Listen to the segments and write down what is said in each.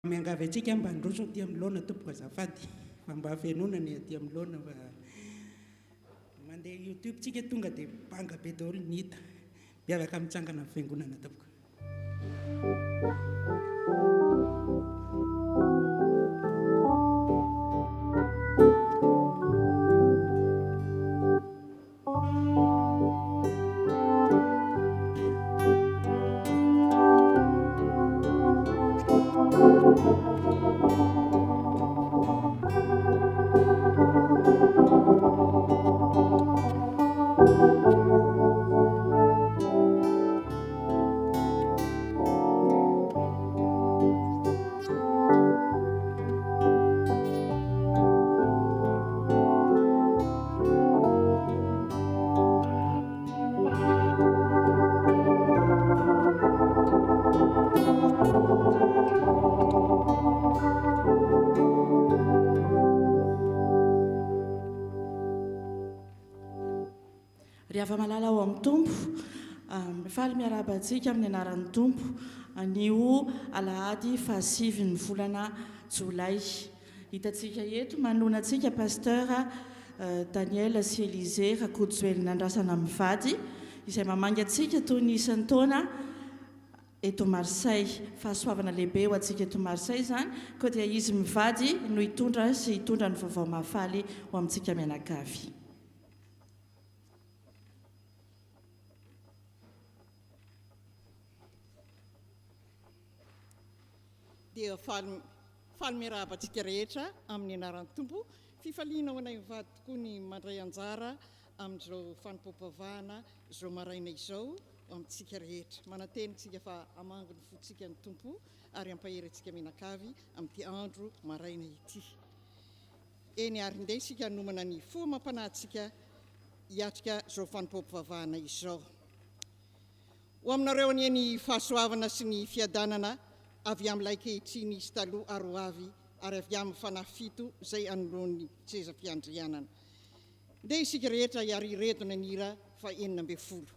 miangavy antsika mba androso aty amin'ny laona tompoko azafady fa mba hafenonany aty amin'ny laona fa mandeha YouTube tsika tonga dia banga be daholo ny hita miavaka mitsangana amin'ny fiangonana tompoko. Rehefa malala ao amin'ny tompo, mifaly miarabantsika amin'ny anaran'ny tompo anio alahady fahasivy ny volana jolay. Hitantsika eto manonantsika pasteur Daniel sy Elize Rakotojoely nandrasana mivady izay mamangy antsika toy ny isan'ny taona eto Marseille. Fahasoavana lehibe ho antsika eto Marseille zany, koa dia izy mivady no hitondra sy hitondra ny vaovao mahafaly ho amintsika mianakavy. Dia faly miarabantsika rehetra amin'ny anaran'ny tompo, fifaliana ho anay mivady tokoa ny mandray anjara amin'izao fanipaopavahana izao maraina izao amintsika rehetra. Manantenitsika fa hamango ny fotsika ny tompo ary hampahery antsika mianakavy amin'ity andro maraina ity. Eny ary ndeha isika hanomana ny fo mampanahitsika hiatrika izao fanipaopavahana izao. Ho aminareo aniany fahasoavana sy ny fiadanana avy amin'ilay kehitriny izy taloha aroavy ary avy amin'ny fanafito izay anoloan'ny sezam-piandrianana. Ndeha isika rehetra hiary ireto ny hira fa 12.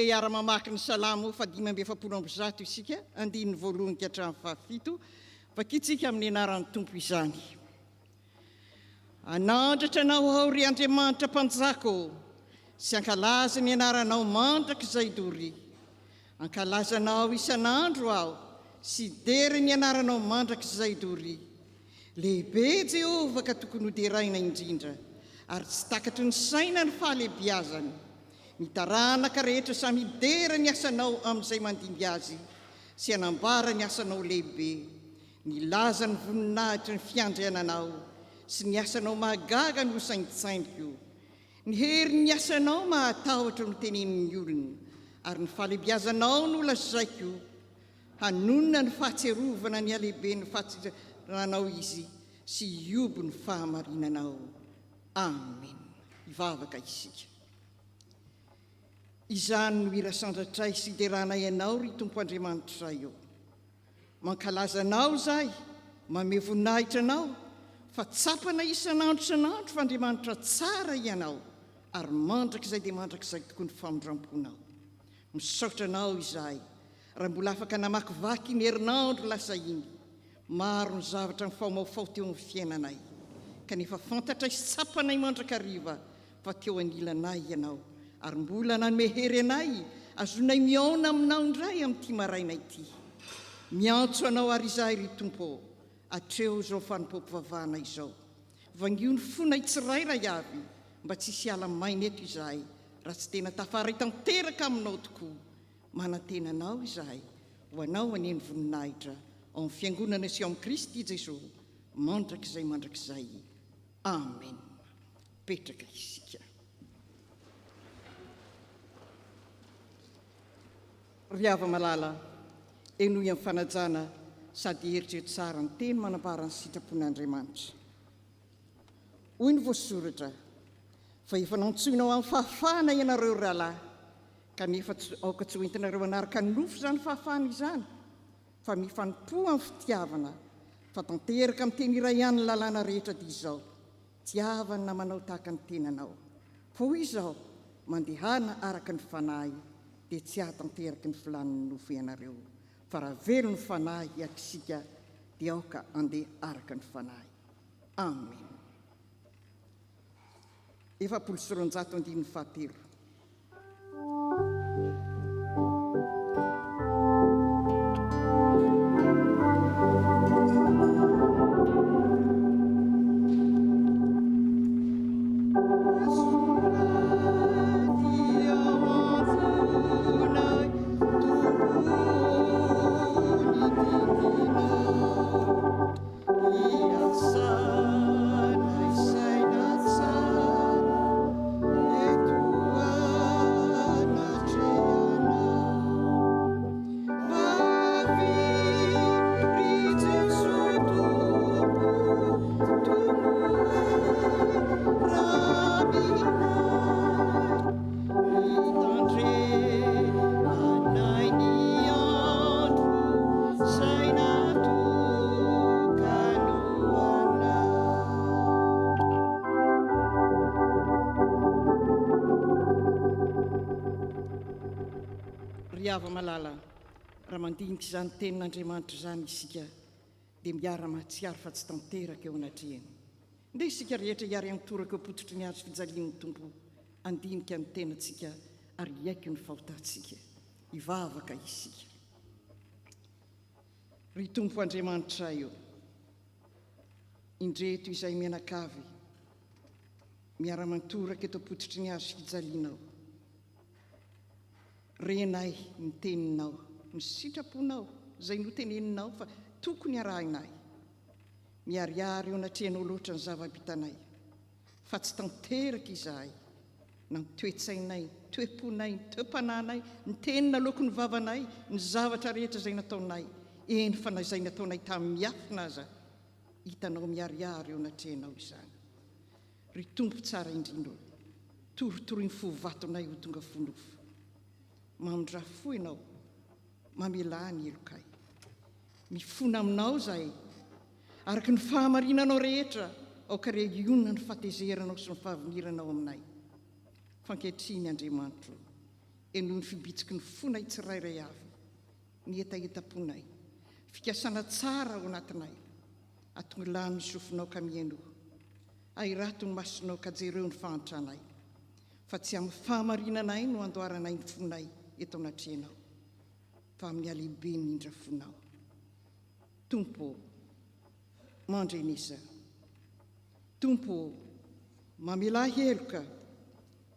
iara-mamaky ny salamo fa 570 isika andiny voalohany ka hatramin'ny fahafito vakitsika amin'ny anaran'ny tompo izany. Anandratra anao ao ry Andriamanitra mpanjako sy ankalaza ny anaranao mandrakizay dory. Ankalazanao isan'andro aho sy dery ny anaranao mandrakizay dory. Lehibe Jehovah ka tokony hoderaina indrindra ary tsy takatry ny saina ny fahalebiazany. Ny taranaka rehetra samy dera ny asanao amin'izay mandimby azy sy anambara ny asanao lehibe. Ny laza ny voninahitra ny fiandriananao sy ny asanao mahagaga no sainitsainiko. Ny hery ny asanao mahatahotra no tenenin'ny olona ary ny fahalebiazanao no lazaiko. Hanonina ny fahatserovana ny alehibe ny fahatseranao izy sy iobo ny fahamarinanao. Amen. Ivavaka isika. Izany no hira sandratray sy deranay ianao ry Tompo Andriamanitra io. Mankalazanao zahay, mame voninahitra anao, fa tsapana isan'andro isan'andro fa Andriamanitra tsara ianao, ary mandrakizay dia mandrakizay tokoa ny famondramponao. Misaotra anao izahay, raha mbola afaka namakivaky ny herinandro lasa iny, maro ny zavatra mifaomaofao teo amin'ny fiainanay, kanefa fantatra sy tsapanay mandrakariva fa teo anilanay ianao, ary mbola nanome hery anay azonay miaona aminao indray amin'ity maraina ity. Miantso anao ary izahay ry Tompo, atreo izao fanompoam-pivavahana izao. Vangio ny fonay tsirairay avy mba tsy hisy ala maina eto izahay raha tsy tena tafaray tanteraka aminao tokoa. Manantena anao izahay ho anao aneny voninahitra ao amin'ny fiangonana sy ao amin'ny Kristy Jesosy mandrakizay. Amen. Petraka isika. Ry ava malala, enoy amin'ny fanajana sady eritreretra tsara ny teny manambara ny sitrapon'Andriamanitra. Hoy ny voasoratra, fa efa nantsoinao amin'ny fahafahana ianareo rahalahy, kanefa aoka tsy hoentinareo anaraka ny nofo izany fahafahana izany, fa mifanompoa amin'ny fitiavana, fa tanteraka amin'ny teny iray ihany ny lalàna rehetra dia izao, tiavana manao tahaka ny tenanao. Fa hoy izao, mandehana araka ny fanahy, dia tsy ahatanteraky ny filan'ny nofo ianareo. Fa raha velo ny fanahy akisika dia aoka andeha araka ny fanahy. Amen. 717. Ava malala, raha mandinika izany tenin'Andriamanitra izany isika, dia miara-mahatsiaro fa tsy tanteraka eo anatrehany. Nde isika rehetra hiary antoraka eo pototry ny azo fijalian'ny Tompo, andinika ny tenantsika ary iaiko ny fahotantsika. Ivavaka isika. Ry Tompo Andriamanitra io, indreto izay mianakavy, miara-mantoraka eto pototry ny azo fijalianao. Renay ny teninao, ny sitraponao, izay noteneninao fa tokony arahinay. Miariary eo anatrehanao loatra ny zava-bitanay, fa tsy tanteraka izahay, na ny toetsainay, toe-ponay, ny toe-pananay, ny tenina loko ny vavanay, ny zavatra rehetra izay nataonay, eny fa na izay nataonay tamin'ny miafina aza, hitanao miariary eo anatrehanao izany. Ry Tompo tsara indrindra, torotoroy ny fovatonay ho tonga fonofo. Mamondrafo ianao, mamelany elokay. Mifona aminao zahay, araka ny fahamarinanao rehetra, aoka reionina ny fahatezeranao sy ny fahaviniranao aminay. Fankehitriny Andriamanitra, noho ny fibitsiky ny fonay tsirairay avy ny etaetaponay fikasana tsara ao anatinay atonga lany sofinao ka miainoa airato ny masonao ka jereo ny fahantranaay fa tsy amin'ny fahamarinanay no andoaranay ny fonay eto anatreanao fa amin'ny alehibe mindra fonao tompo Mankanesa tompo mamela heloka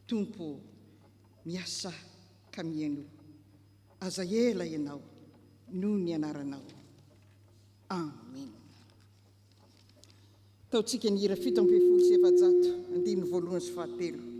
tompo miasa ka miaino aza ela ianao noho ny anaranao amen. Taontsika ny hira 770 andiny voalohany sy fahatelo.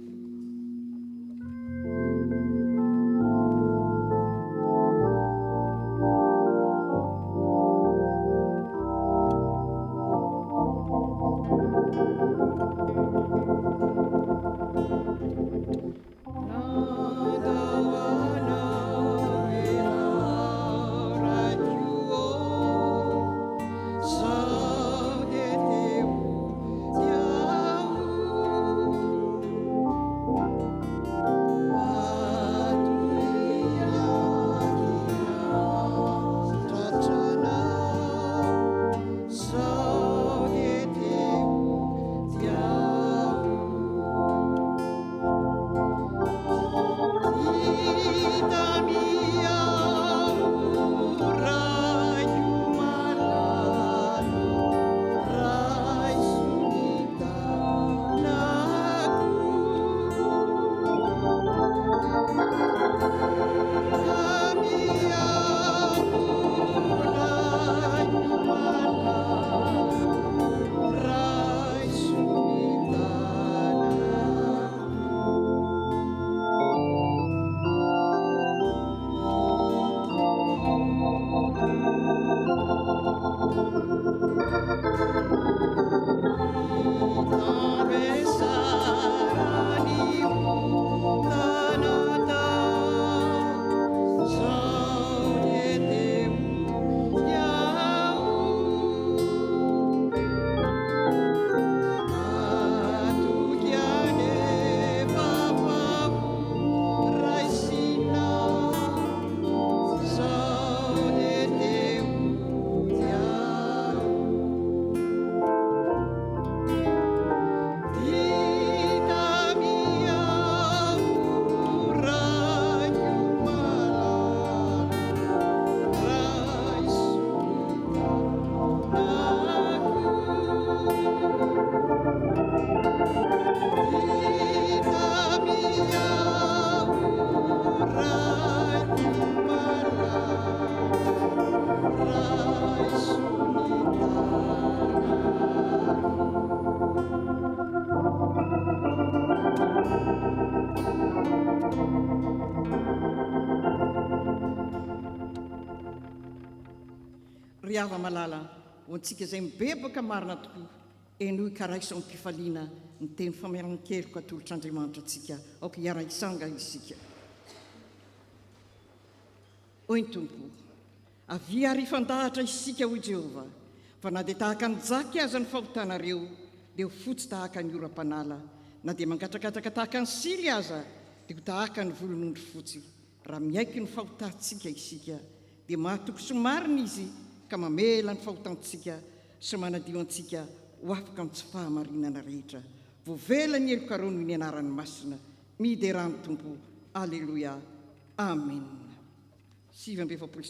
Riava malala ho antsika izay mibebaka marina tokoa enoho ikaraisa amin'ny mpifaliana ny teny fameran-keloko atolotr'Andriamanitra antsika aoka hiara-isanga isika. Oi Tompo, avia ary fandahatra isika hoy Jehova, fa na dia tahaka ny jaky aza ny fahotanareo dia ho fotsy tahaka ny oram-panala, na dia mangatrakatraka tahaka ny sily aza dia ho tahaka ny volon'ondry fotsy. Raha miaiky ny fahotantsika isika dia mahatoko somarina izy ka mamela ny fahotantsika sy manadio antsika ho afaka amin'ny tsy fahamarinana rehetra. Voavela ny helokarony ny anaran'ny masina, miderany Tompo. Alleluia. Amen. 7:7.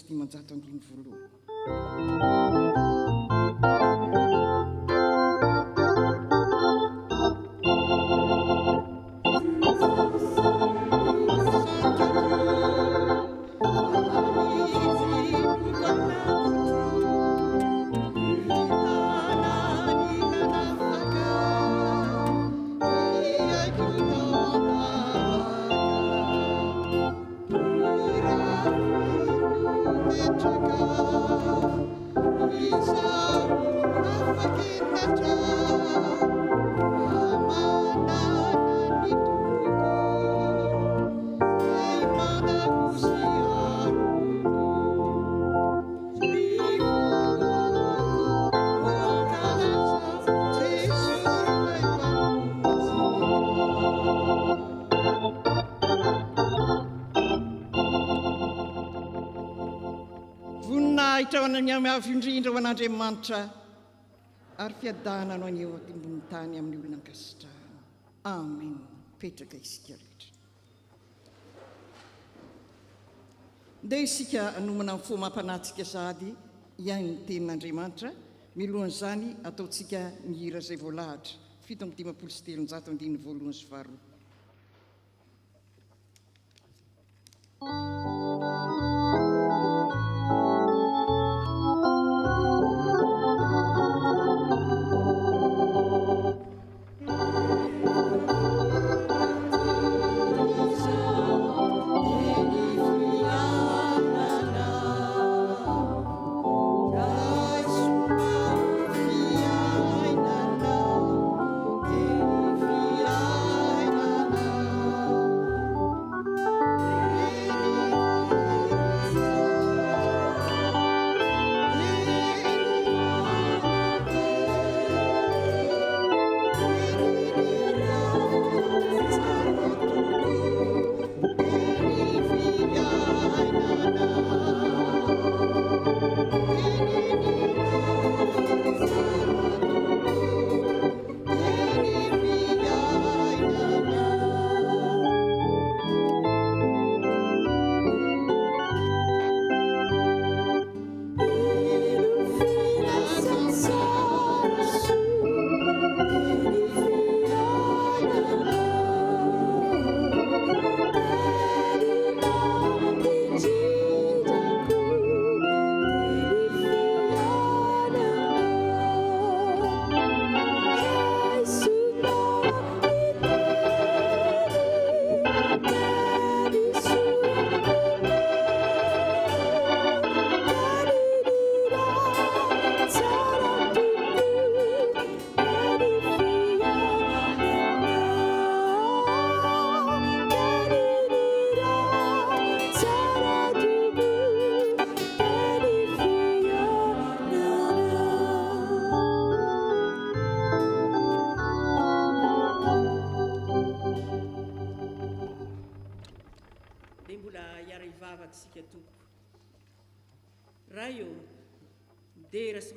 ny amiavy indrindra ho an'Andriamanitra ary fiadana no aneo ambony tany amin'ny olona ankasitrahana. Amen. Petraka isika rehetra. Ndeha isika hanomana ny fo mampanatsika sady iainy ny tenin'Andriamanitra. Milohan'izany ataontsika ny hira izay voalahatra 7:7 voalohany sy faharoa.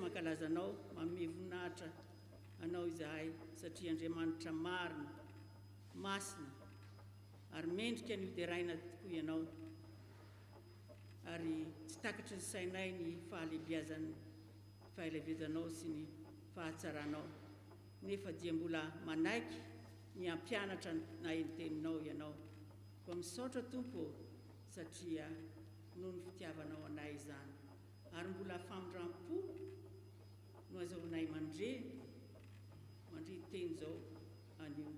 Mankalazanao manome voninahitra anao izahay satria Andriamanitra marina, masina ary mendrika ny oderaina tokoa ianao ary tsy takatry ny sainay ny fahalebiazanao sy ny fahatsaranao nefa dia mbola manaiky ny ampianatra na teninao ianao koa misaotra Tompo satria noho ny fitiavanao anay izany ary mbola famindram-po no azahoanay mandre teny zao anio.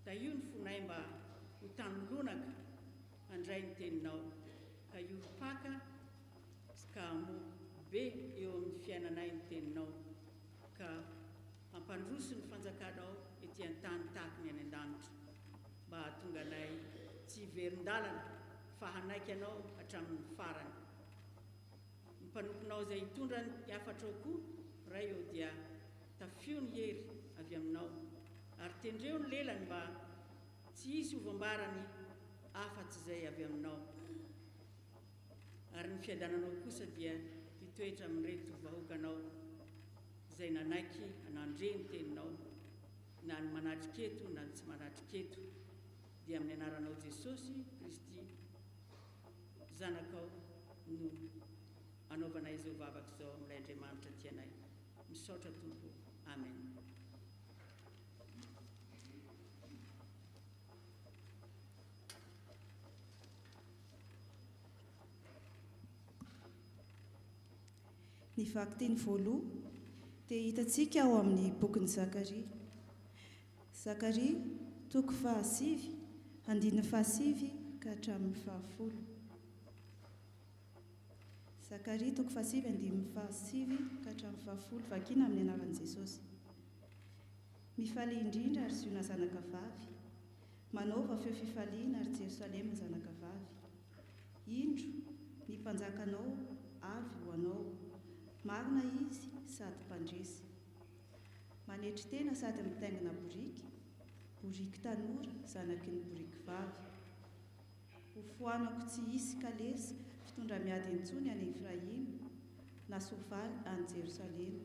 Da io ny fonay mba ho tanolonaka handray ny teninao ka io paka ka mo be eo amin'ny fiainanay ny teninao ka ampandroso ny fanjakanao ety an-tany tahaka ny any an-danitra mba hahatonga anay tsy verin-dalana fa hanaiky anao hatramin'ny farany. Ny mpanomponao izay hitondra ny afatra ao koa ray eo dia tafio ny hery avy aminao ary tendreo ny lelany mba tsy hisy hovambarany afa-tsy izay avy aminao ary ny fiadananao kosa dia hitoetra amin'ireto vahoakanao izay nanaiky hanandre ny teninao na ny manatriketo na ny tsy manatriketo dia amin'ny anaranao Jesosy Kristy zanakao no anaovanay izao vavaka izao amin'ilay Andriamanitra tianay. Misaotra Tompo. Amen. Ny vakiteny voaloha dia hitantsika ao amin'ny bokin'ny Zakaria. Zakaria 7:7 ka hatramin'ny 10. Zakaria 7:7 ka hatramin'ny 10 vakina amin'ny anaran'i Jesosy. Mifaly indrindra ary Ziona zanakavavy, manaova feo fifaliana ary Jerosalema zanakavavy. Indro ny mpanjakanao avy ho anao, marina izy sady mpandresy. Manetry tena sady mitaingina boriky tanora zanaky ny boriky vavy. Ho foanako tsy hisy kalesa fitondra miady intsony any Efraima, nasovaly any Jerosalema.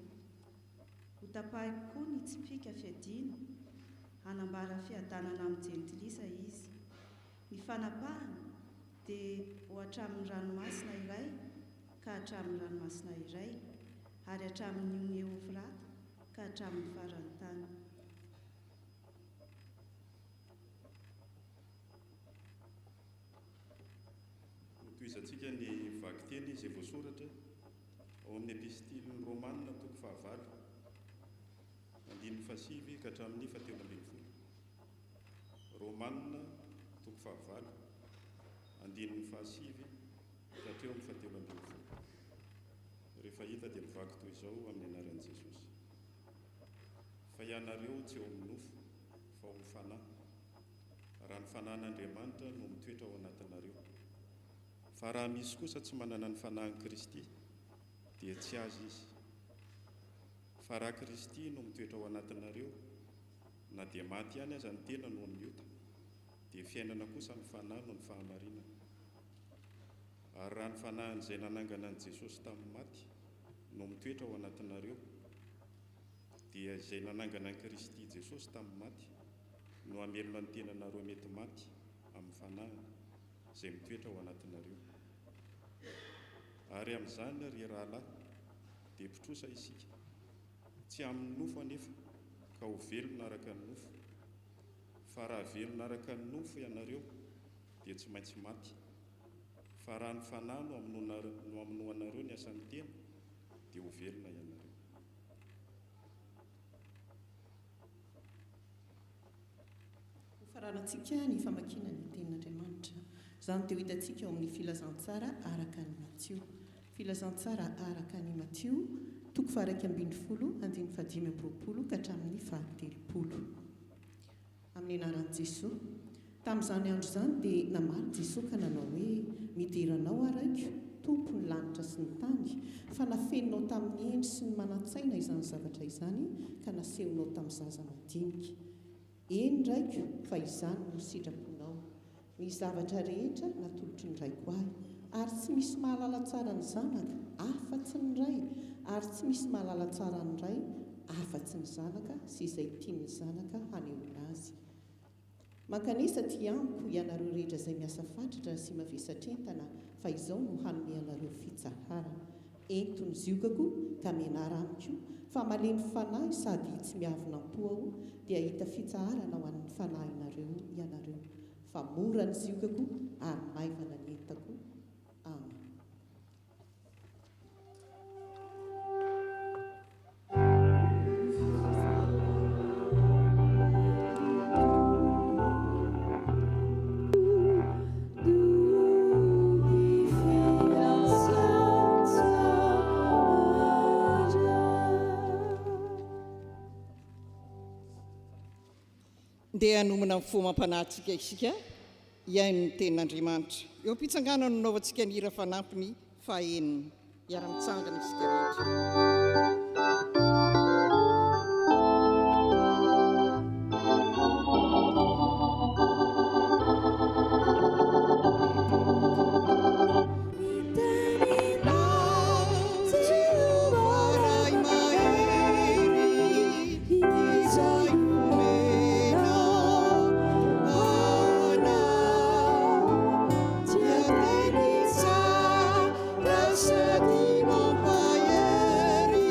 Ho tapahiko koa ny tsipika fiadiana, hanambara fiadanana amin'ny jentilisa izy. Ny fanapahana dia ho hatramin'ny ranomasina iray ka hatramin'ny ranomasina iray, ary hatramin'ny Eufrate ka hatramin'ny faran'ny tany. Toizantsika ny vaky teny izay voasoratra ao amin'ny epistiliny Romanina toko 9 andininy 7 ka hatramin'ny 17. Romanina toko 9 andininy 7 ka hatramin'ny 17. Rehefa hita dia mivaky toy izao amin'ny anaran'i Jesosy. Fa ianareo tsy eo amin'ny nofo fa ho mifanahy, raha ny fanahin'Andriamanitra no mitoetra ao anatinareo. Fa raha misy kosa tsy manana ny fanahin'i Kristy dia tsy azy izy. Fa raha Kristy no mitoetra ao anatinareo, na dia maty ihany aza ny tena no ny ota, dia fiainana kosa ny fanahy no ny fahamarinana. Ary raha ny fanahin'izay nanangana an'i Jesosy tamin'ny maty no mitoetra ao anatinareo, dia izay nanangana an'i Kristy Jesosy tamin'ny maty no hamelona ny tenanareo mety maty amin'ny fanahiny izay mitoetra ao anatinareo. Ary amin'izany ry rahalahy dia mpitrosa isika, tsy amin'ny nofo anefa ka ho velona araka ny nofo. Fa raha velona araka ny nofo ianareo dia tsy maintsy maty. Fa raha ny fanahy no hamonoanareo ny asan'ny tena dia ho velona ianareo. Ho faranantsika ny famakiana ny tenin'Andriamanitra. Izany dia ho hitantsika ao amin'ny filazantsara araka ny Matteo. Filazantsara araka ny Matteo toko 2:10 andininy 5:20 ka hatramin'ny 7:30. Amin'ny anaran'i Jesosy. Tamin'izany andro izany dia namaly Jesosy ka nanao hoe: midiranao araiko, tompo ny lanitra sy ny tany, fa nafeninao tamin'ny endry sy ny manan-tsaina izany zavatra izany ka nasehonao tamin'ny zaza madinika. Eny raiko, fa izany no sitraponao. Ny zavatra rehetra natolotry ny raiko ahy, ary tsy misy mahalala tsara ny zanaka afa-tsy ny ray, ary tsy misy mahalala tsara ny ray afa-tsy ny zanaka sy izay tiany zanaka hanehoana azy. Mankanesa ty amiko ianareo rehetra izay miasa fatratra sy mavesatra entana, fa izao no hanome anareo fitsaharana. Ento ny ziokako ka mianara amiko, fa malemy fanahy sady tsy miavonam-po aho dia hita fitsaharana ho an'ny fanahinareo ianareo. Fa mora ny ziokako ary maivana ny entako. Amen. Dia hanomana amin'ny fo mampanahitsika isika iaino ny tenin'Andriamanitra. Eo am-pitsangana no nanaovantsika ny hira fanampiny fahaenina. Miara-mitsangana isika rehetra. Sedih membayari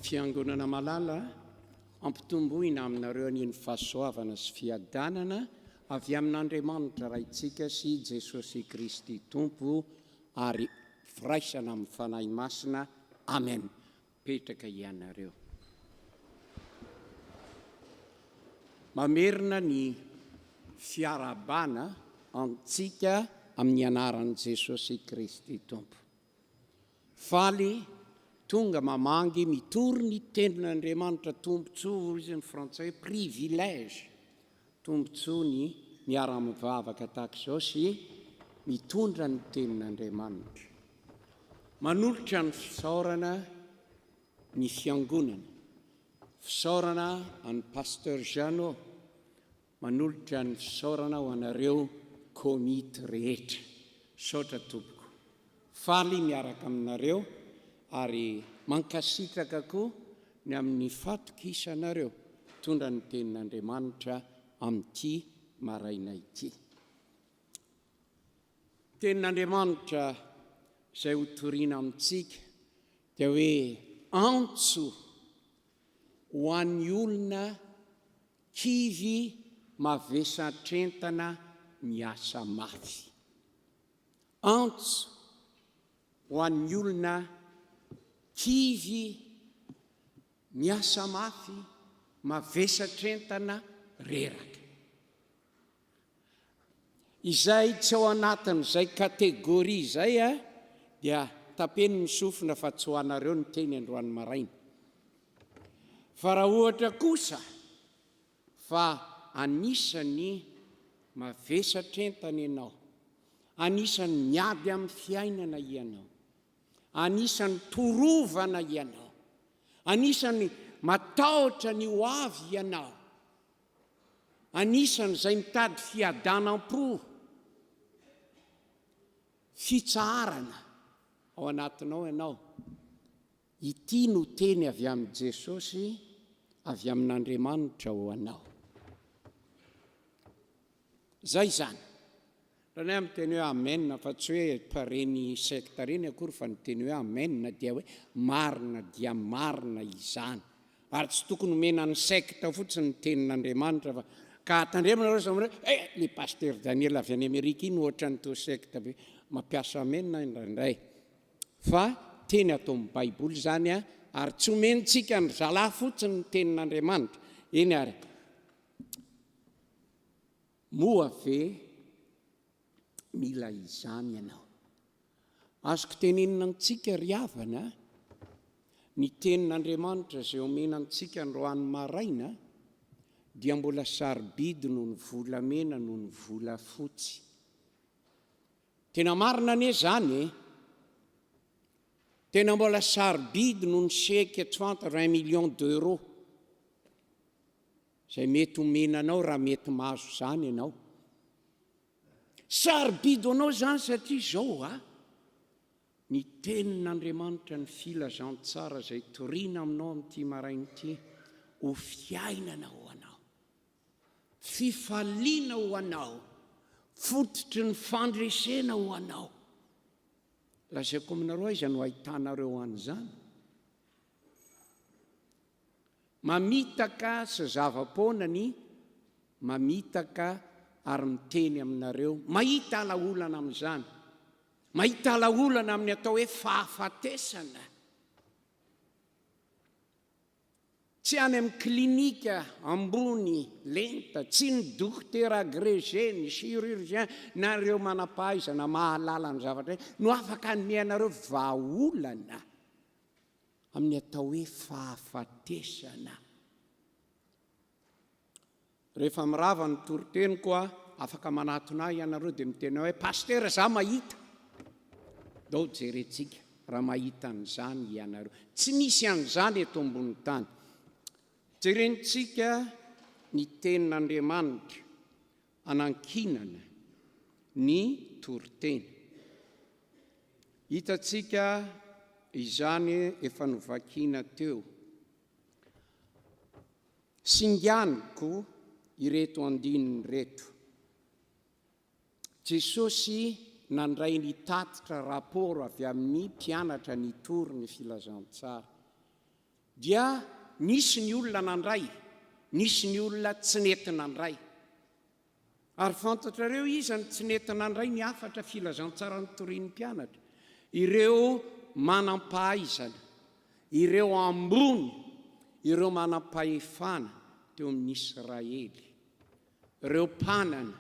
Fiangonana malala ampitomboina aminareo aniny fahasoavana sy fiadanana avy amin'Andriamanitra raintsika sy Jesosy Kristy Tompo ary firaisana amin'ny fanahy masina. Amen. Petraka ianareo. Mamerina ny fiarabana antsika amin'ny anaran'i Jesosy Kristy Tompo. Faly tonga mamangy mitory ny tenin'Andriamanitra tombontsoa izy ny frantsay hoe privilège tombontsoa ny miara-mivavaka tahaka izao sy mitondra ny tenin'Andriamanitra. Manolotra ny fisaorana ny fiangonana, fisaorana an'ny pasteur Jeannot, manolotra ny fisaorana ho anareo komity rehetra. Saotra tompoko. Faly miaraka aminareo ary mankasitraka koa ny amin'ny fatokisanareo tondra ny tenin'Andriamanitra amin'ity maraina ity. Tenin'Andriamanitra izay hotoriana amintsika dia hoe antso ho an'ny olona kivy mavesatrentana miasa mafy. Antso ho an'ny olona kivy miasa mafy mavesatrentana reraka. Izay tsy ao anatin'izay kategoria izay dia tapeny ny sofina fa tsy ho anareo ny teny androany maraina. Fa raha ohatra kosa fa anisany mavesatrentana ianao, anisany miady amin'ny fiainana ianao, anisany torovana ianao, anisany matahotra ny ho avy ianao, anisany izay mitady fiadanam-po, fitsaharana ao anatinao ianao. Ity no teny avy amin'ny Jesosy, avy amin'Andriamanitra ho anao. Zay zany. Raha ny miteny hoe amen fa tsy hoe pareny sekta reny akory fa ny teny hoe amen dia hoe marina dia marina izany. Ary tsy tokony mena ny sekta fotsiny ny tenin'Andriamanitra fa ka tandremana reo hoe le pasteur Daniel avy any Amerika iny ohatra ny to sekta be mampiasa amen indraindray. Fa teny atao amin'ny Baiboly zany ary tsy omentsika ny zalahy fotsiny ny tenin'Andriamanitra. Eny ary moa ve mila izany ianao. Azoko tenenina antsika ry havana ny tenin'Andriamanitra izay omena antsika androany maraina dia mbola sarobidy noho ny volamena noho ny volafotsy. Tena marina anie zany tena mbola sarobidy noho ny chèque tsy fantatra 1 million d'euros izay mety omenanao raha mety mahazo zany ianao. Sarobidy anao zany satria izao ny tenin'Andriamanitra ny filazantsara izay toriana aminao amin'ity maraina ity ho fiainana ho anao, fifaliana ho anao, fototry ny fandresena ho anao. lazaiko aminareo aiza no ahitanareo an'izany. Mamitaka sy zava-ponany mamitaka ary miteny aminareo, mahita alaolana amin'izany, mahita alaolana amin'ny atao hoe fahafatesana. Tsy any amin'ny klinika ambony lenta, tsy ny dokotera agrégé, ny chirurgien nareo manampahaizana mahalala ny zavatra no afaka anomeanareo vahaolana amin'ny atao hoe fahafatesana. Rehefa mirava ny toriteny koa afaka manatona ianareo dia miteny hoe paster za mahita. Dao jerentsika raha mahita an'izany ianareo. Tsy misy an'izany eto ambony tany. Jerentsika ny tenin'Andriamanitra anankinana ny toriteny. Hitatsika izany efa novakiana teo. Singaniko ireto andininy reto. Jesosy nandray ny tatitra raporo avy amin'ny mpianatra nitory ny filazantsara. Dia nisy ny olona nandray, nisy ny olona tsy nety nandray. Ary fantatrareo iza ny tsy nety nandray ny afatra filazantsara nitorian'ny mpianatra. Ireo manampahaizana, ireo ambony, ireo manampahefana teo amin'ny Israely. Ireo mpanana,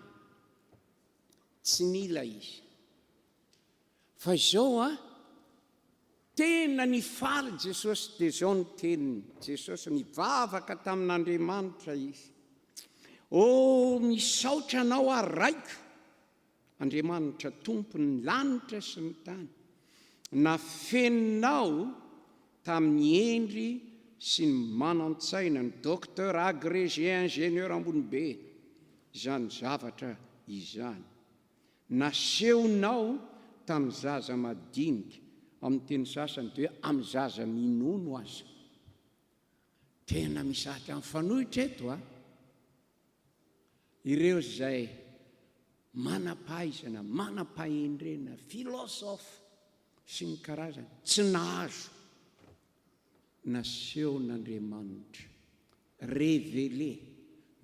tsy mila izy. Fa izao tena nifaly Jesosy dia izao ny teniny. Jesosy nivavaka tamin'Andriamanitra izy. Misaotra anao ary raiko, Andriamanitra tompony ny lanitra sy ny tany. Nafeninao tamin'ny endry sy ny manan-tsaina ny docteur agrégé ingénieur ambony be izany zavatra izany. Nasehonao tamin'ny zaza madinika, amin'ny teny sasany dia amin'ny zaza minono aza. Tena misahatra amin'ny fanohitra eto ireo izay manampahaizana, manampahendrena, filosofa sy ny karazany tsy nahazo nasehon'Andriamanitra, révélé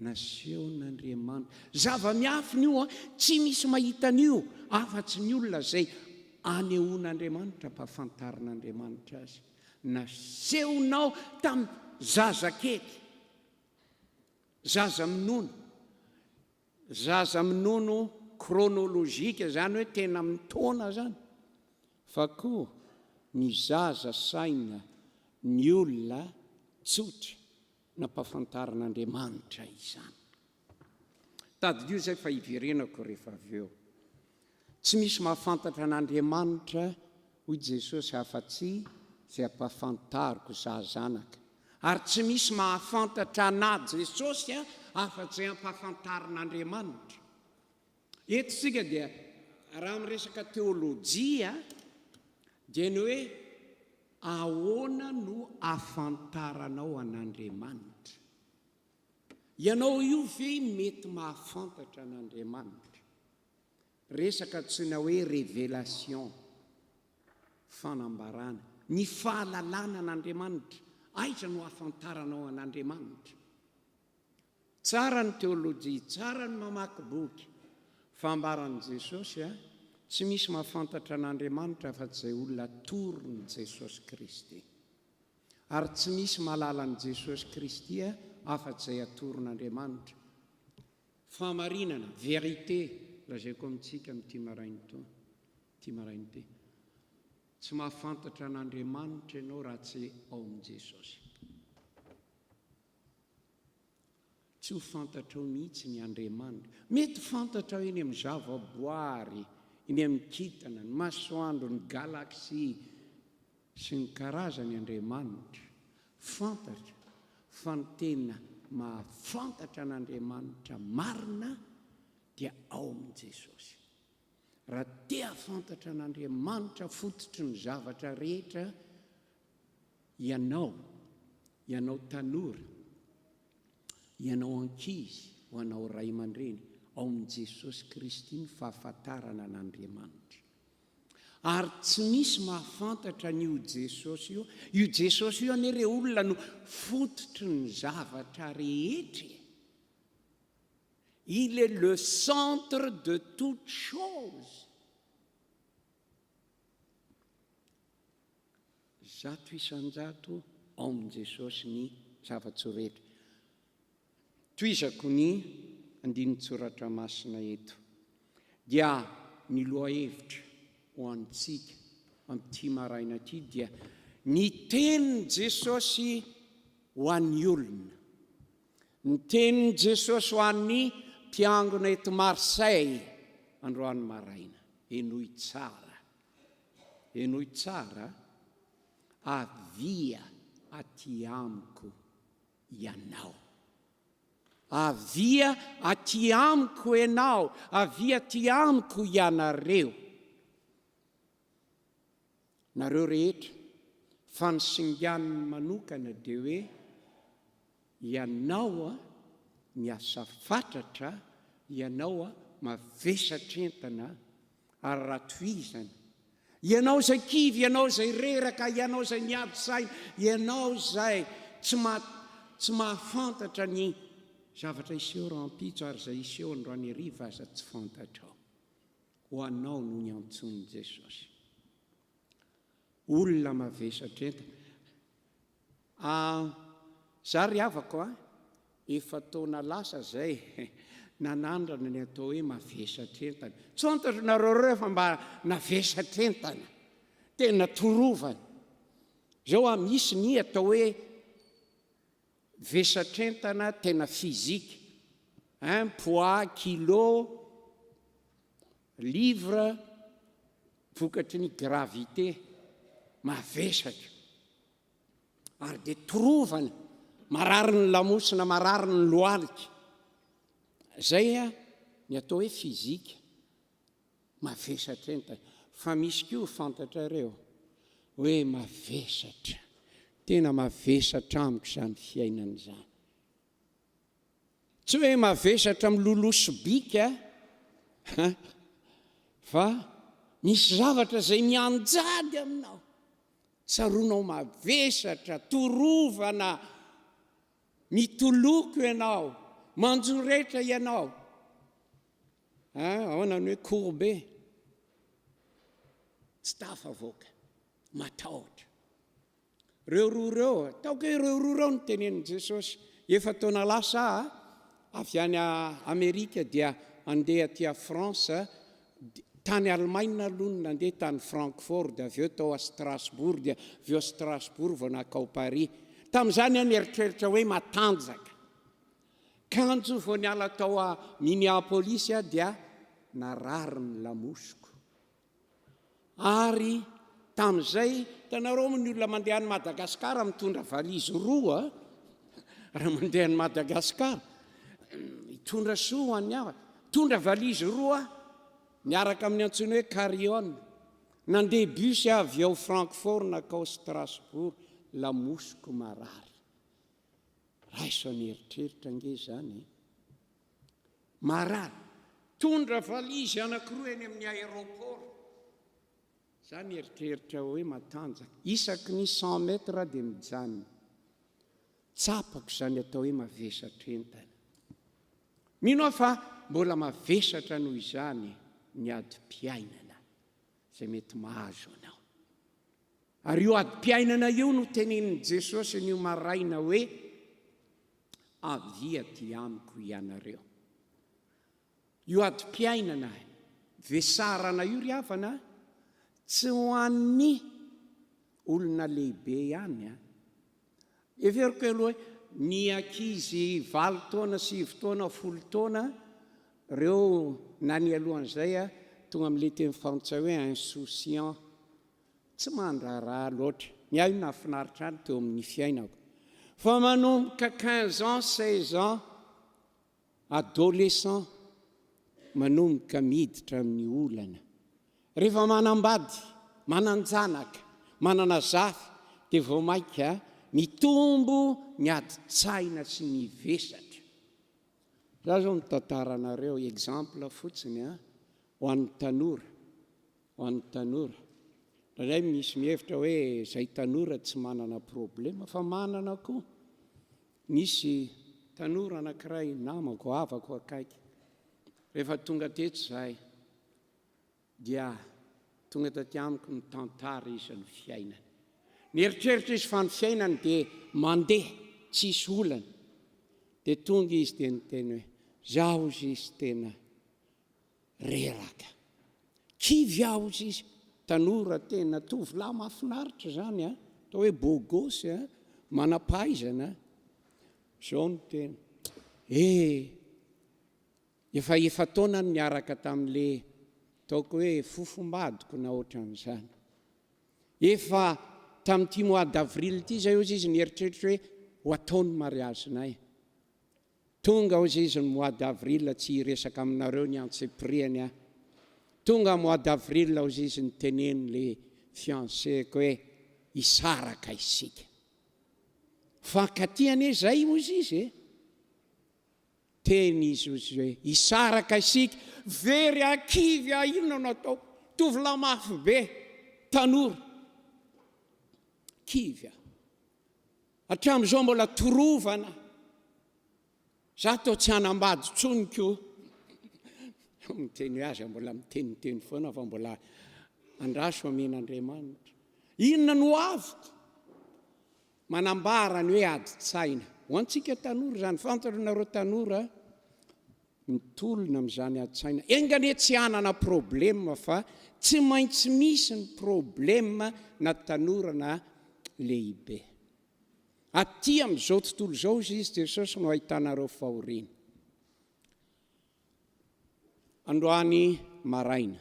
nasehon'Andriamanitra. Zava-miafina io tsy misy mahita an'io afa-tsy ny olona izay anehoan'Andriamanitra, mpahafantarin'Andriamanitra azy. Nasehonao tamin'ny zaza kely, zaza minono chronolojika, zany hoe tena amin'ny taona zany, fa koa ny zaza saina, ny olona tsotra na mpahafantarin'Andriamanitra izany. Taddio izay fa hiverenako rehefa avy eo. Tsy misy mahafantatra an'Andriamanitra hoy Jesosy afa-tsy izay ampahafantariko zazanaka. Ary tsy misy mahafantatra ana Jesosy afa-tsy ampahafantarin'Andriamanitra. Eto sika dia raha miresaka teolojia dia ny hoe ahoana no afantaranao an'Andriamanitra. Ianao io ve mety mahafantatra an'Andriamanitra? Resaka tsoina hoe révélation, fanambarana, ny fahalalana an'Andriamanitra. Aiza no afantaranao an'Andriamanitra? Tsara ny teolojia, tsara ny mamaky boky, fambaran'i Jesosy tsy misy mahafantatra an'Andriamanitra fa tsy izay olona toron'i Jesosy Kristy. Ary tsy misy mahalala an'i Jesosy Kristy afa-tsy izay atoron'Andriamanitra. Famarinana, vérité, lazaiko amintsika amin'ity maraina ity. Tsy mahafantatra an'Andriamanitra ianao raha tsy ao amin'i Jesosy. Tsy ho fantatrao mihitsy ny Andriamanitra. Mety fantatrao eny amin'ny zavaboary, eny amin'ny kintana, ny masoandro, ny galaksia sy ny karazany Andriamanitra. Fantatra, fa ny tena mahafantatra an'Andriamanitra marina dia ao amin'i Jesosy. Raha tea fantatra an'Andriamanitra fototry ny zavatra rehetra, ianao tanora, ianao ankizy, ho anao ray aman-dreny, ao amin'i Jesosy Kristy ny fahafantarana an'Andriamanitra. ary tsy misy mahafantatra n'io jesosy io jesosy io an'ireo olona no fototry ny zavatra rehetra. Il est le centre de toute chose. Zato isan-jato ao amin' jesosy ny zava-tsy rehetra. Toizako ny andin'ny tsoratra masina eto dia ny loha-hevitra ho antsika amin'ity maraina ity dia ny tenin' Jesosy ho an'ny olona, ny tenin' Jesosy ho an'ny mpiangona eto Marseille androany maraina. Enoy tsara, avia aty amiko ianao. Avia aty amiko ianao, avia aty amiko ianareo. Nareo rehetra fansingan'ny manokana dia hoe ianao miasa fatratra, ianao mavesatra entana ary ratoizana, ianao izay kivy, ianao izay reraka, ianao izay miady saina, ianao izay tsy mahafantatra ny zavatra iseho rampitso ary izay iseho androany hariva aza tsy fantatrao. Ho anao no ny antson'i Jesosy. Olona mavesatra entana. Za ry havako efa taona lasa zay nanandrana ny atao hoe mavesatra entana. Tsy fantatro nareo rehefa mba navesatra entana, tena torovana. Zao misy ny atao hoe vesatra entana tena fizika, poids, kilo, livre, vokatry ny gravité, mavesatra. Ary dia torovana, marary ny lamosina, marary ny lohalika. Zay ny atao hoe fizika, mavesatra entana. Fa misy koa fantatrareo hoe mavesatra, tena mavesatra amiko izany fiainana izany. Tsy hoe mavesatra miloloso bika, fa misy zavatra izay mianjady aminao. Tsaronao mavesatra, torovana, mitoloko ianao, manjoretra ianao. Ahoana ny hoe courbe, tsy tafavoaka, matahotra. Reo roa taoko hoe reo roa no tenenin' Jesosy. Efa taona lasa avy any Amerika dia andeha aty a France, tany Allemagne aloha nandeha tany Francfort, dia avy eo tao a Strasbourg, dia avy eo Strasbourg vao nakao Paris. Tamin'izany eritreritra hoe matanjaka. Kanjo vao niala tao a Minneapolis dia narary ny lamosiko. Ary tamin'izay tanareo ny olona mandeha any Madagasikara mitondra valizy roa, raha mandeha any Madagasikara hitondra soa any hafa, mitondra valizy roa miaraka amin'ny antsoina hoe carillon. Nandeha bus avy ao Francfort nakao Strasbourg, lamosiko marary. Raisony eritreritra nge zany. Marary, tondra valizy anankiroa eny amin'ny aéroport. Zany eritreritra hoe matanjaka. Isaky ny 100 metra dia mijanona. Tsapako zany atao hoe mavesatra entana. Mino fa mbola mavesatra noho izany ny adi-piainana izay mety mahazo anao. Ary io adi-piainana io no tenenin' Jesosy n'io maraina hoe avia aty amiko ianareo. Io adi-piainana vesarana io ry havana tsy ho an'ny olona lehibe ihany. Everiko aloha ny ankizy 9 taona, 7 taona, 10 taona, reo na ny alohan'izay tonga amin'ilay teny frantsay hoe insouciant, tsy mandraraha loatra. Ny ahy nafinaritra any teo amin'ny fiainako. Fa manomboka 15 ans, 16 ans, adolescent, manomboka miditra amin'ny olana. Rehefa manambady, mananjanaka, manana zafy, dia vao maika mitombo ny adi-tsaina sy ny vesatra. Za zao mitantaranareo exemple fotsiny ho an'ny tanora. ray misy mihevitra hoe zay tanora tsy manana problema fa manana koa. Nisy tanora anankiray namako avako akaiky. Rehefa tonga teto zahay dia tonga taty amiko ny tantara izy ny fiainany. Nieritreritra izy fa ny fiainany dia mandeha tsisy olana. Dia tonga izy dia niteny hoe zaho izy tena reraka. Kivy aho izy tanora tena tovolahy mahafinaritra zany a. Atao hoe bogosy a, manapaizana. Zao no tena. Efa taona niaraka tamin'le taoko hoe fofombadiko na ohatran'izany. Efa tamin'ity mois d'avril ity zay ozy izy nieritreritra hoe ho ataony mariazinay. Tonga ozy izy ny mois d'avril tsy resaka aminareo ny antsepriany a. Tonga mois d'avril ozy izy niteneny le fiancéko hoe isaraka isika. Fankatiany zay ozy izy teny izy ozy hoe isaraka isika very akivy inona no atao tovolahy mafy be tanora kivy hatram'izao mbola torovana za tao tsy hanambady tsoniko miteny azy mbola miteniteny foana fa mbola andraso amen'Andriamanitra. Inona no aviko manambara ny hoe adi-tsaina ho antsika tanora zany. Fantatra nareo tanora mitolona amin'izany adi-tsaina. Engane tsy hanana problema fa tsy maintsy misy ny problema na tanora na lehibe. Aty amin'izao tontolo izao izy Jesosy no ahitanareo fahoriana. Androany maraina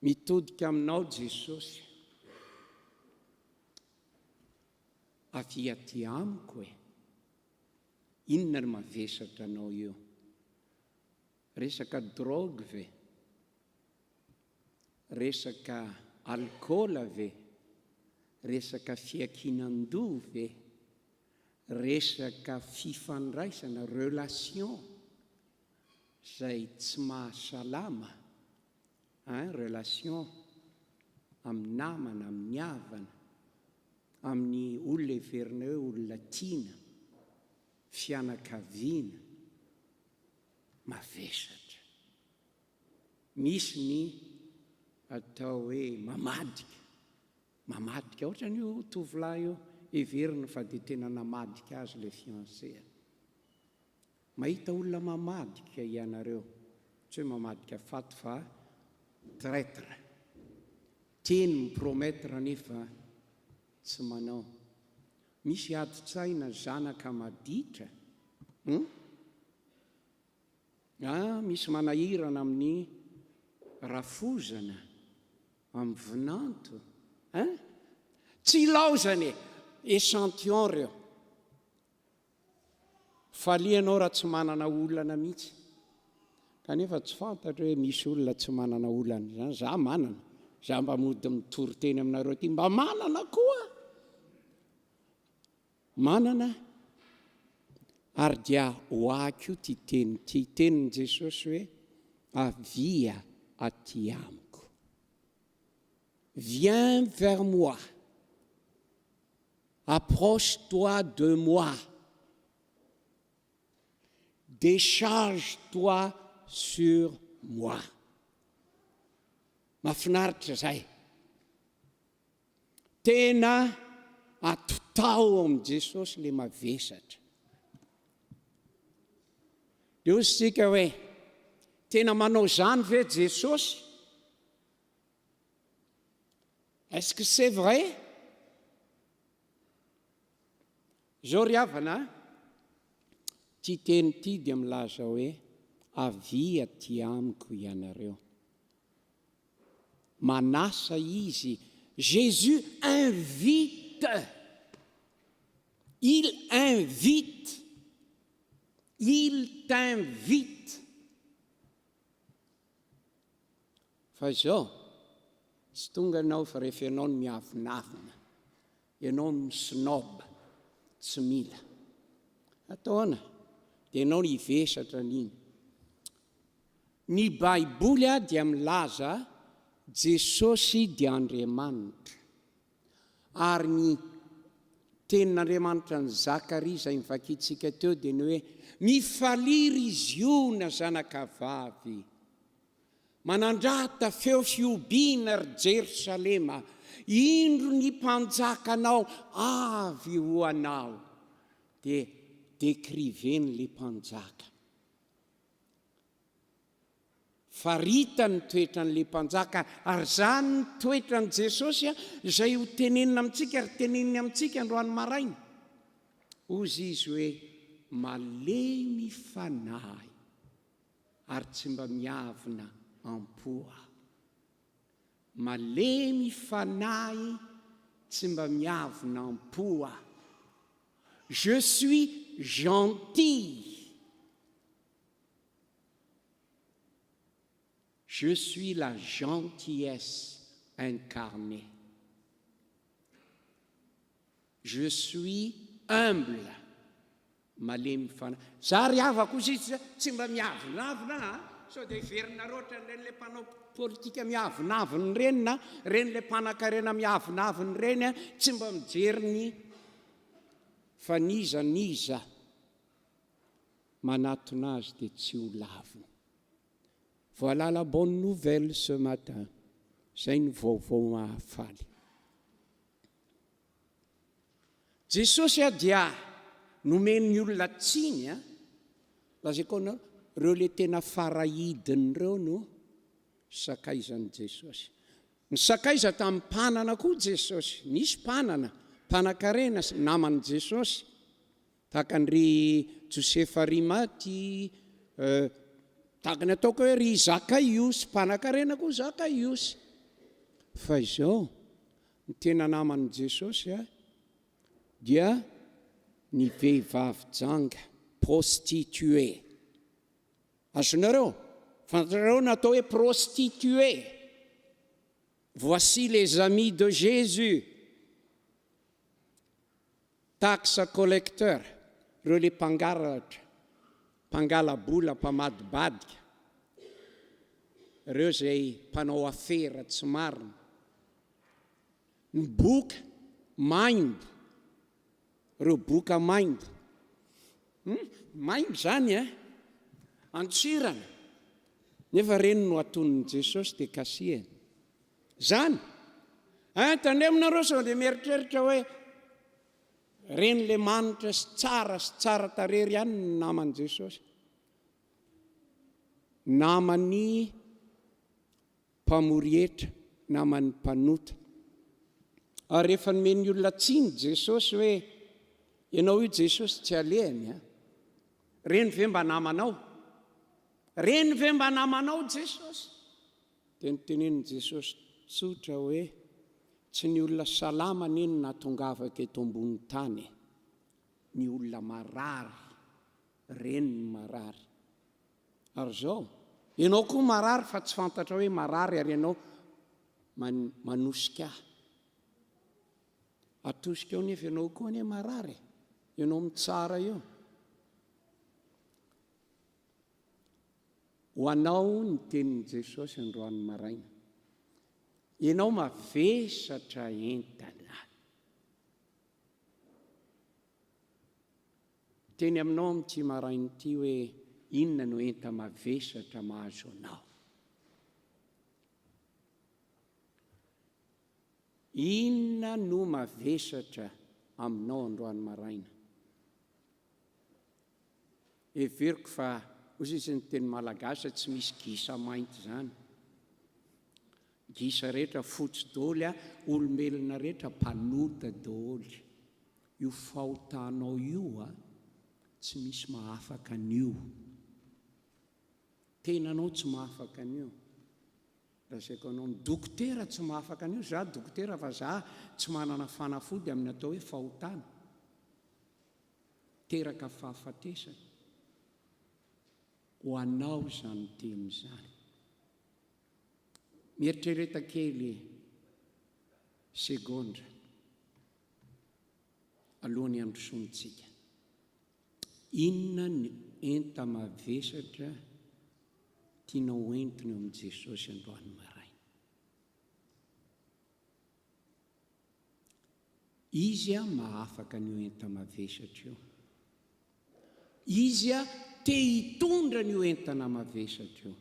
mitodika aminao Jesosy. Avy aty amiko inona no mavesatra anao io? Resaka drogue ve? Resaka alcool ve? Resaka fiakinan-doha ve? Resaka fifandraisana relation zay tsy mahasalama, relation amin'ny namana, amin'ny havana, amin'ny olona everina hoe olona tiana, fianakaviana, mavesatra. Misy ny atao hoe mamadika ohatrany io tovolahy io everina fa dia tena namadika azy le fiancé. Mahita olona mamadika ianareo, tsy hoe mamadika faty fa rehetra. Teny mipromettra nefa tsy manao. Misy adi-tsaina zanaka maditra. Misy manahirana amin'ny rafozana, amin'ny vinanto. Tsy ilaozany échantillon reo. Falianao raha tsy manana olana mihitsy. Kanefa tsy fantatra hoe misy olona tsy manana olana zany. Za manana. Za mba mody mitory teny aminareo ty mba manana koa. Manana ary dia hoako ty teny ty tenin Jesosy hoe avia aty amiko. Viens vers moi. Approche-toi de moi. Décharge-toi sur moi. Mahafinaritra zay. Tena atotao am Jesosy le mavesatra. Dia hozy sika hoe tena manao zany ve Jesosy? Est-ce que c'est vrai? Zao ry havana ty teny ty dia milaza hoe avia ty amiko ianareo. Manasa izy. Jésus invite. Il invite. Il t'invite. Fa zao tsy tonga anao fa rehefa ianao no miavinavina, ianao no snob, tsy mila. Ataona dia ianao no hivesatra n'iny. Ny Baiboly dia milaza jesosy dia andriamanitra ary ny tenin'andriamanitra ny zakaria izay mivakitsika teo dia ny hoe mifaliry izy io na zanakavavy manandrata feo fiobiana ry Jerosalema, indro ny mpanjakanao avy ho anao. Dia décriveny le mpanjaka. Faritany toetran'le mpanjaka, ary zany ny toetran'i Jesosy izay ho tenenina amintsika ary teneniny amintsika androany maraina. Ozy izy hoe malemy fanahy ary tsy mba miavina ampoa. Malemy fanahy tsy mba miavina ampoa. Je suis gentil. Je suis la gentillesse incarnée. Je suis humble. Malemy fanahy. Za ry havako izy tsy mba miavinavina. So dia verina roatra ren'le mpanao politika miavinaviny reny na ren'le mpanan-karena miavinaviny reny tsy mba mijery ny fanizaniza manatona azy dia tsy ho lavina. Voilà la bonne nouvelle ce matin. Zay ny vaovao mahafaly. Jesosy dia nomeny olona tsiny lazaiko anao reo le tena farahidiny reo no sakaizan'i Jesosy. Ny sakaiza tamin'ny mpanana koa Jesosy. Nisy mpanana, mpanan-karena naman'i Jesosy. Tahaka ny ry Josefa Arimaty, tahaka ny ataoko hoe ry Zakaiosy, mpanan-karena koa Zakaiosy. Fa izao, ny tena naman'i Jesosy dia ny vehivavy janga, prostituée. Azonareo, fantareo natao hoe prostituée. Voici les amis de Jésus. Taxe collecteur, reo le mpangalatra, mpangala-bola, mpamadibadika. Reo zay mpanao afera tsy marina. Ny boka maimbo, reo boka maimbo. Maimbo zany antsirana. Nefa reny no aton'ny Jesosy dia kasiany. Zany, tany aminareo sao dia mieritreritra hoe reny le manitra sy tsara tarery ihany ny naman'i Jesosy. Naman'ny mpamorietra, naman'ny mpanota. Ary rehefa nomeny olona tsiny Jesosy hoe ianao io Jesosy tsy alehany. Reny ve mba namanao? Reny ve mba namanao Jesosy? Dia nitenen'i Jesosy tsotra hoe tsy ny olona salama neny natongavaka eto ambony tany, ny olona marary, reny ny marary. Ary zao, ianao koa marary fa tsy fantatra hoe marary ary ianao manosika. Atosika eo nefa ianao koa ne marary, ianao mitsara eo. Ho anao ny tenin'i Jesosy androany maraina. Ianao mavesatra entana. Teny aminao amin'ity maraina ity hoe inona no enta mavesatra mahazo anao. Inona no mavesatra aminao androany maraina. Everiko fa ozy izy ny teny malagasy tsy misy gisa mainty zany. Gisa rehetra fotsy daholo, olombelona rehetra mpanota daholo. Io fahotanao io tsy misy mahafaka an'io. Tenanao tsy mahafaka an'io. Rahasaiko anao ny dokotera tsy mahafaka an'io. Za dokotera fa za tsy manana fanafody amin'ny atao hoe fahotana. Teraka fahafatesana. Ho anao zany teny zany. Mieritrereta kely segondra alohan'ny androsontsika. Inona ny enta mavesatra tianao entiny amin'ny Jesosy androany maraina. izy a mahafaka ny enta mavesatra io. Izy a te hitondra ny entana mavesatra io.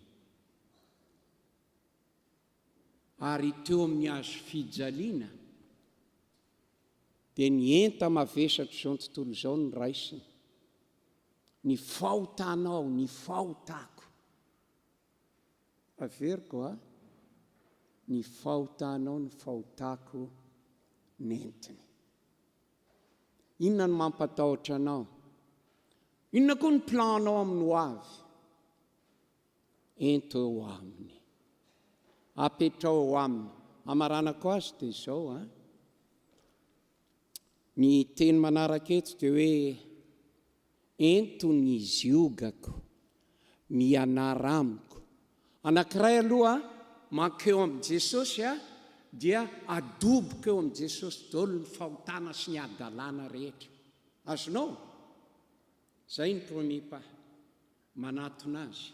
Ary teo amin'ny azo fijaliana dia ny enta mavesatra izao ny tontolo izao ny raisiny. Ny fahotanao, ny fahotako. Averiko a? Ny fahotanao, ny fahotako nentiny. Inona no mampatahotra anao? Inona koa ny planao amin'ny ho avy? Ento eo aminy. Apetrao eo aminy. Amaranako azy dia izao a. Ny teny manaraka eto dia hoe ento ny ziogako, mianara amiko. Anankiray aloha mankeo amin'ny Jesosy a, dia adoboka eo amin'ny Jesosy daholo ny fahotana sy ny adalàna rehetra. Azonao? Zay ny premier pas, manatona azy.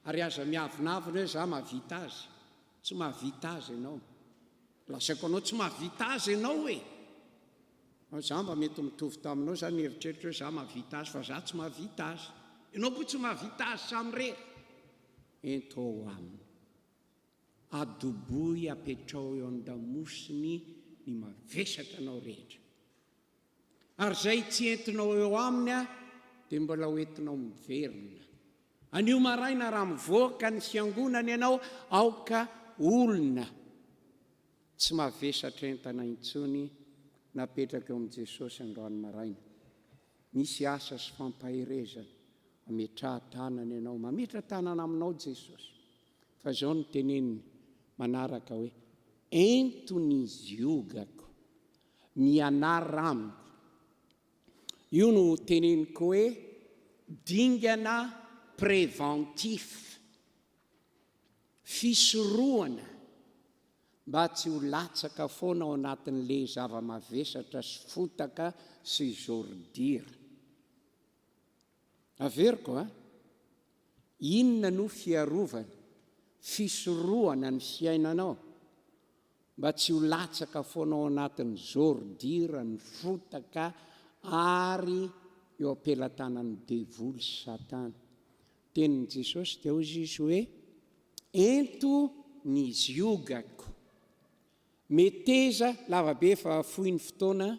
Ary aza miavinavina hoe za mahavita azy. Tsy mahavita azy ianao. Lasaiko anao tsy mahavita azy ianao e. Za mba mety mitovy taminao zany eritreritra hoe za mahavita azy fa za tsy mahavita azy. Ianao koa tsy mahavita azy samyrery. Ento ao aminy. Adoboy apetrao eo an-damosiny ny mavesatra anao rehetra. Ary zay tsy entinao eo aminy a, dia mbola hoentinao miverina. Anio maraina raha mivoaka ny fiangonana ianao, aoka olona tsy mavesatra entana intsony napetraka eo amin'i Jesosy androany maraina. Misy asa sy fampaherezana, mametraha-tanana ianao, mametra-tanana aminao Jesosy. Fa izao no teneniny manaraka hoe ento ny ziogako, mianara amiko. Io no teneniko hoe dingana preventif, fisorohana mba tsy ho latsaka foana ao anatin'ilay zava-mavesatra sy fotaka sy zordira. Averiko a? Inona no fiarovana, fisorohana ny fiainanao mba tsy ho latsaka foana ao anatin'ny zordira, ny fotaka ary eo ampelantanan'ny devoly sy satana. Tenin'i Jesosy dia hozy izy hoe ento ny ziogako. Meteza lavabe fa fohy ny fotoana,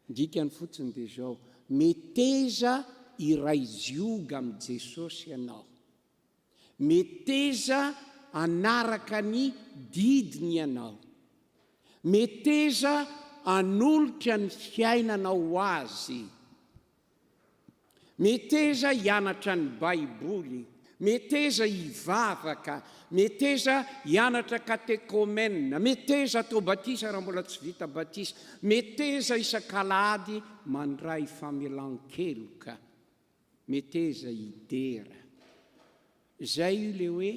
dikany fotsiny dia izao. Meteza iray zioga amin'ny Jesosy ianao. Meteza anaraka ny didiny ianao. Meteza anolotra ny fiainanao azy. Meteza hianatra ny Baiboly. Meteza hivavaka. Meteza hianatra katekomena. Meteza atao batisa raha mbola tsy vita batisa. Meteza isan-kalahady mandray famelan-keloka. Meteza hidera. Zay io le hoe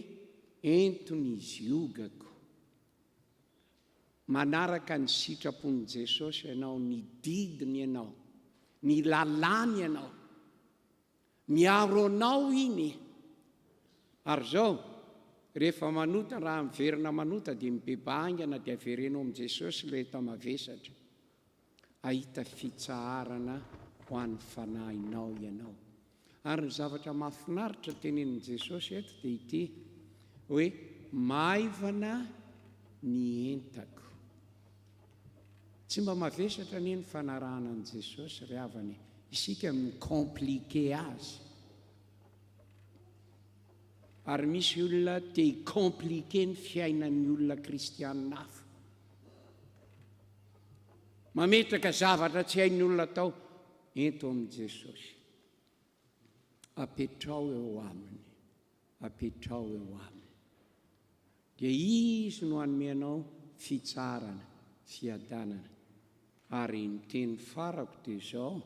ento ny ziogako. Manaraka ny sitrapon'i Jesosy ianao, ny didiny ianao, ny lalàny ianao. Miaro anao iny. Ary zao, rehefa manota, raha miverina manota dia mibebangana dia averenao amin'i Jesosy ilay tamavesatra. Ahita fitsaharana ho an'ny fanahinao ianao. Ary ny zavatra mahafinaritra tenenin'i Jesosy eto dia ity hoe maivana ny entako. Tsy mba mavesatra ny fanarahana an'i Jesosy ry havany. Isika mikomplike azy. Ary misy olona te hikomplike ny fiainan'ny olona kristianina hafa. Mametraka zavatra tsy hain'ny olona tao, ento amin'i Jesosy. Apetrao eo aminy. Apetrao eo aminy. Dia izy no hanome anao fitsarana, fiadanana. Ary ny teny farako dia izao,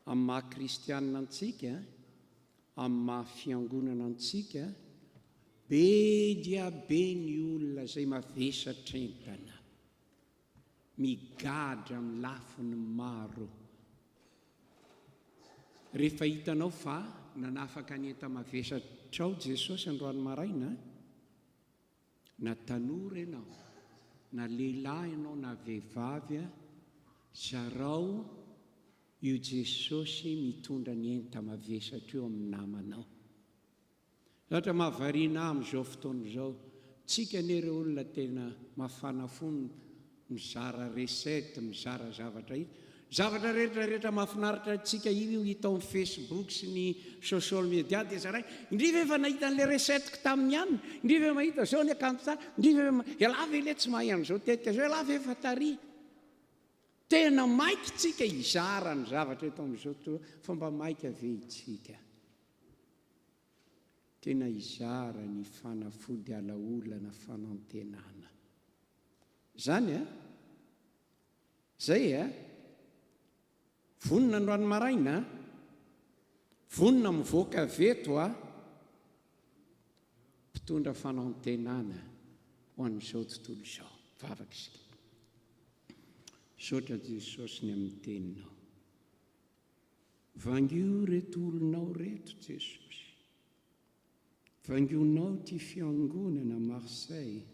amin'ny maha-kristianina antsika, amin'ny maha-fiangonana antsika, be dia be ny olona izay mavesatra entana, migadra amin'ny lafiny maro. Rehefa hitanao fa nanafaka ny enta mavesatrao Jesosy androany maraina, na tanora ianao, na lehilahy ianao, na vehivavy, zarao io Jesosy mitondra ny enta mavesatra eo amin'ny namanao. Ohatra mahavariana amin'izao fotoana izao, tsika nereo olona tena mafana fony mizara resety, mizara zavatra io. Zavatra rehetrarehetra mahafinaritra antsika io hita amin'ny Facebook sy ny social media dia zaray. Indriva efa nahita an'ilay resetiko tamin'ny ihany, indriva efa mahita zao ny akanto tsara, indriva elava ile tsy mahay an'izao tetika zao, elava efa tary. Tena maika tsika izara ny zavatra eto amin'izao toa, fa mba maika ve itsika. Tena izara ny fanafody alaolana fanantenana. Zany zay vonina androany maraina, vonina mivoaka veto mpitondra fanantenana ho an'izao tontolo izao. Vavaka isika. Saotra Jesosy ny amin'ny teninao. Vangio reto olonao reto Jesosy. Vangionao ty fiangonana Marseille.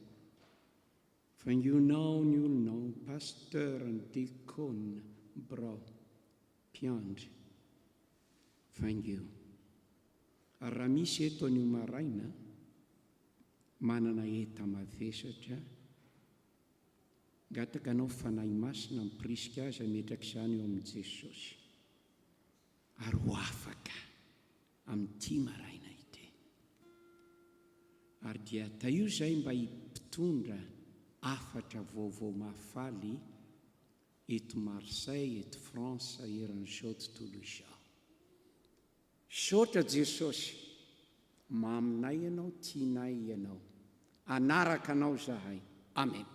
Vangionao ny olonao, pasteur, ny diakona, brao, mpiandry. Vangio. Ary raha misy eto an'io maraina, manana eta mavesatra, gataka anao fanahy masina mipirisika azy ametraka izany eo amin'i Jesosy. Ary ho afaka amin'ity maraina ity. Ary dia taio izay mba himpitondra afatra vaovao mahafaly eto Marseille, eto France, eran'izao tontolo izao. Saotra Jesosy, maminay ianao, tianay ianao, anaraka anao zahay. Amen.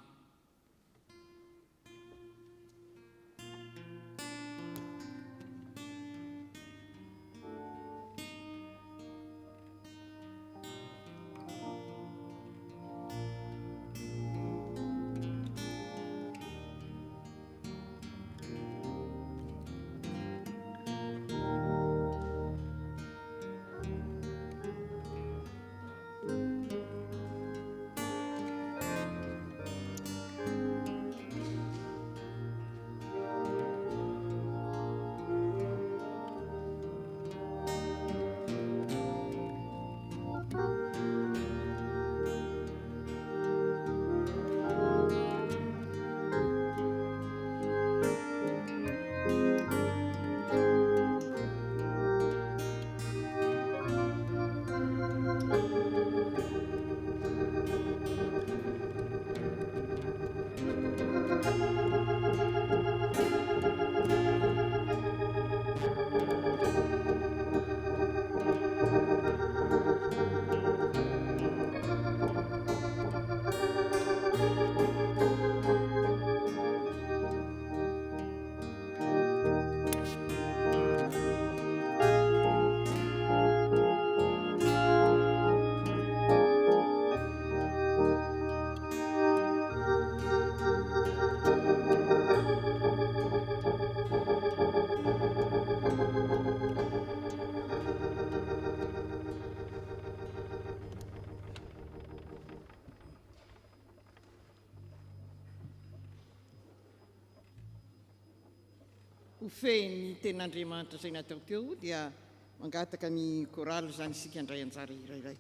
Ho feny ten'Andriamanitra izay natao teo dia mangataka ny koraly izany isika andray anjara irairay.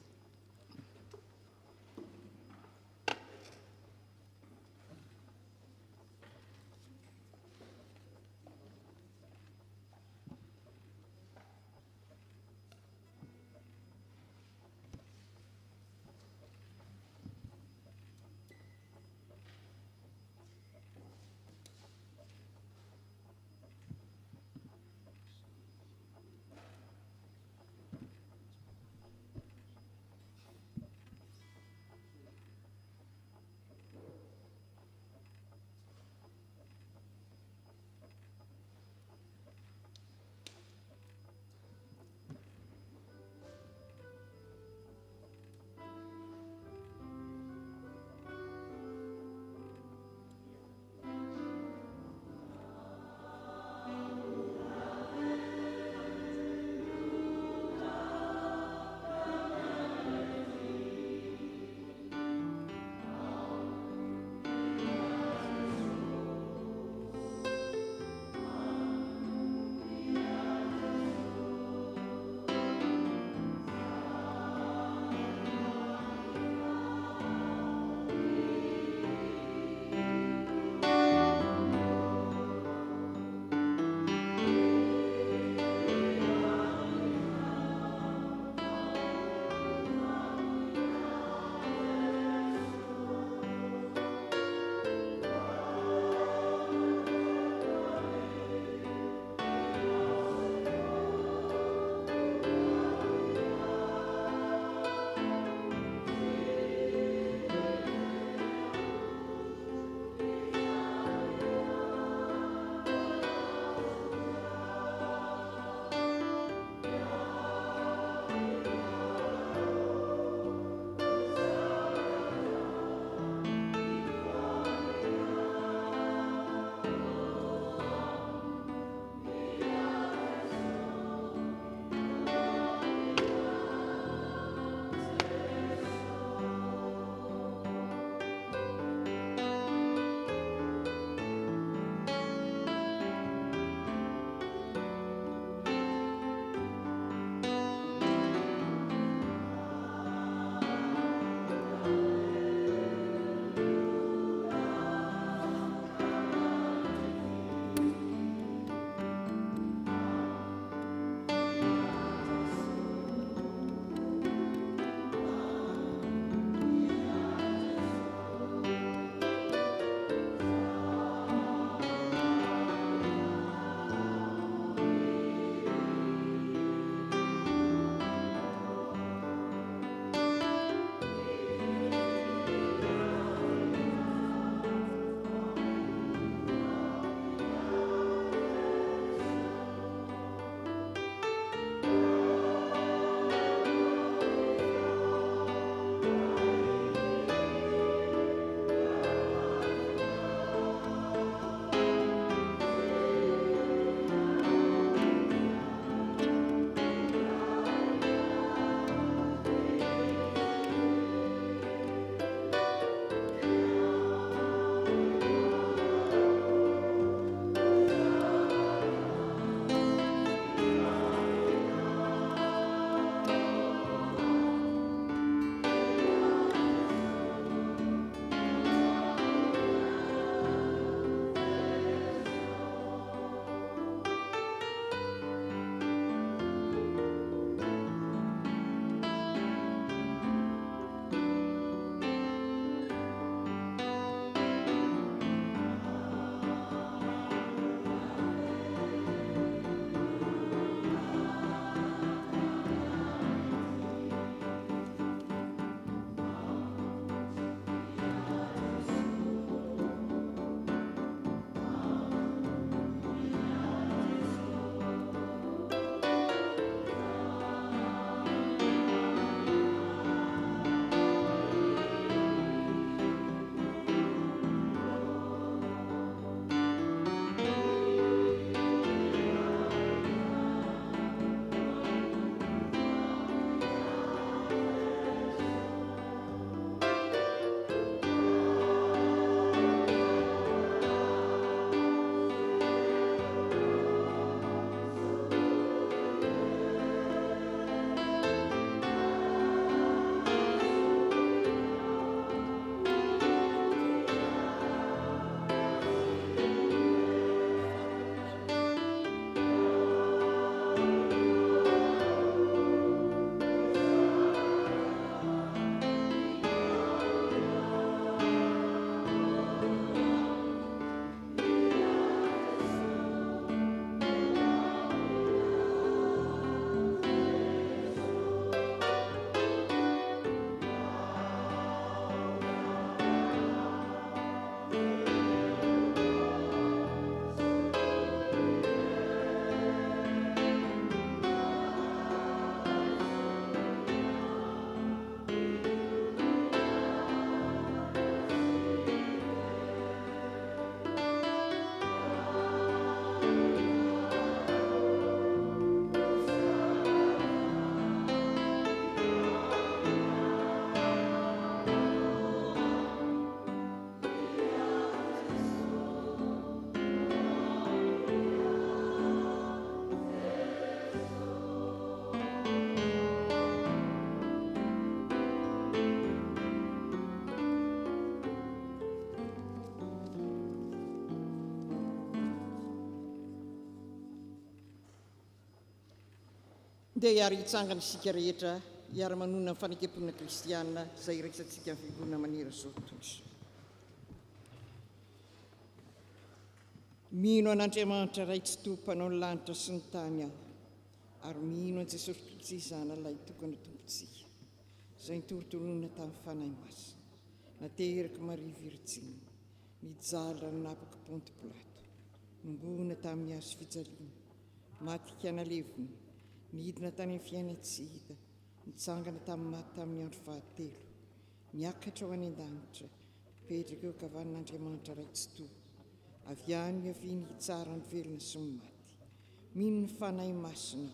dia hiary hitsangana isika rehetra hiara-manona ny fanekepona kristianina izay iraisantsika ny fiangonana maniry zao tous. Mino an'Andriamanitra ray tsy tompanao ny lanitra sy ny tany aho, ary mino an' Jesosy Kristy izany ilay tokony ho tompontsika, izay nitorotoroana tamin'ny fanahy masina, nateraka Maria Virjiny, nijaly ranon'apaka Ponty Pilato, nombona tamin'ny hazo fijaliana, maty hikanalevony, nidina tany amin'ny fiaina tsy hita, nitsangana tamin'ny maty tamin'ny andro fahatelo, niakatra ho any an-danitra, mipetraka eo ankavan'Andriamanitra ray tsy tompo, avy any miaviny hitsara ny velona sy ny maty. Mino ny fanahy masina,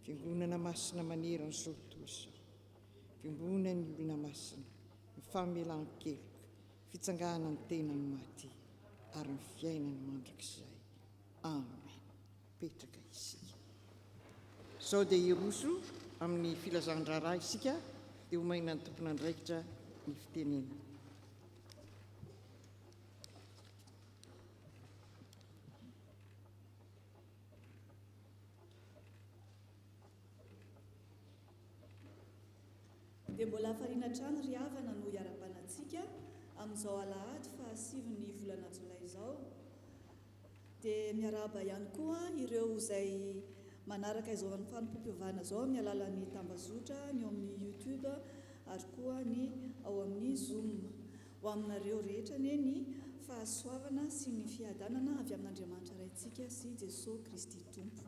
fiangonana masina manerana zao tous, fiangonana ny olona masina, ny famelan-keloka, fitsangana ny tena ny maty, ary ny fiainany mandrakizay. Amen. Petraka isika. Sao dia iroso amin'ny filazan-draharaha isika, dia homaina ny tompon'andraikitra ny fitenena. Dia mbola hafariana trano ry havana no hiara-banantsika amin'izao alahady fa 7 volana jolay izao. Dia miarahaba ihany koa ireo izay manaraka izao amin'ny fanompoam-pivavahana izao amin'ny alalan'ny tambazotra, ny ao amin'ny YouTube ary koa ny ao amin'ny Zoom. Ho aminareo rehetra anie ny fahasoavana sy ny fiadanana avy amin'Andriamanitra raintsika sy Jesosy Kristy Tompo.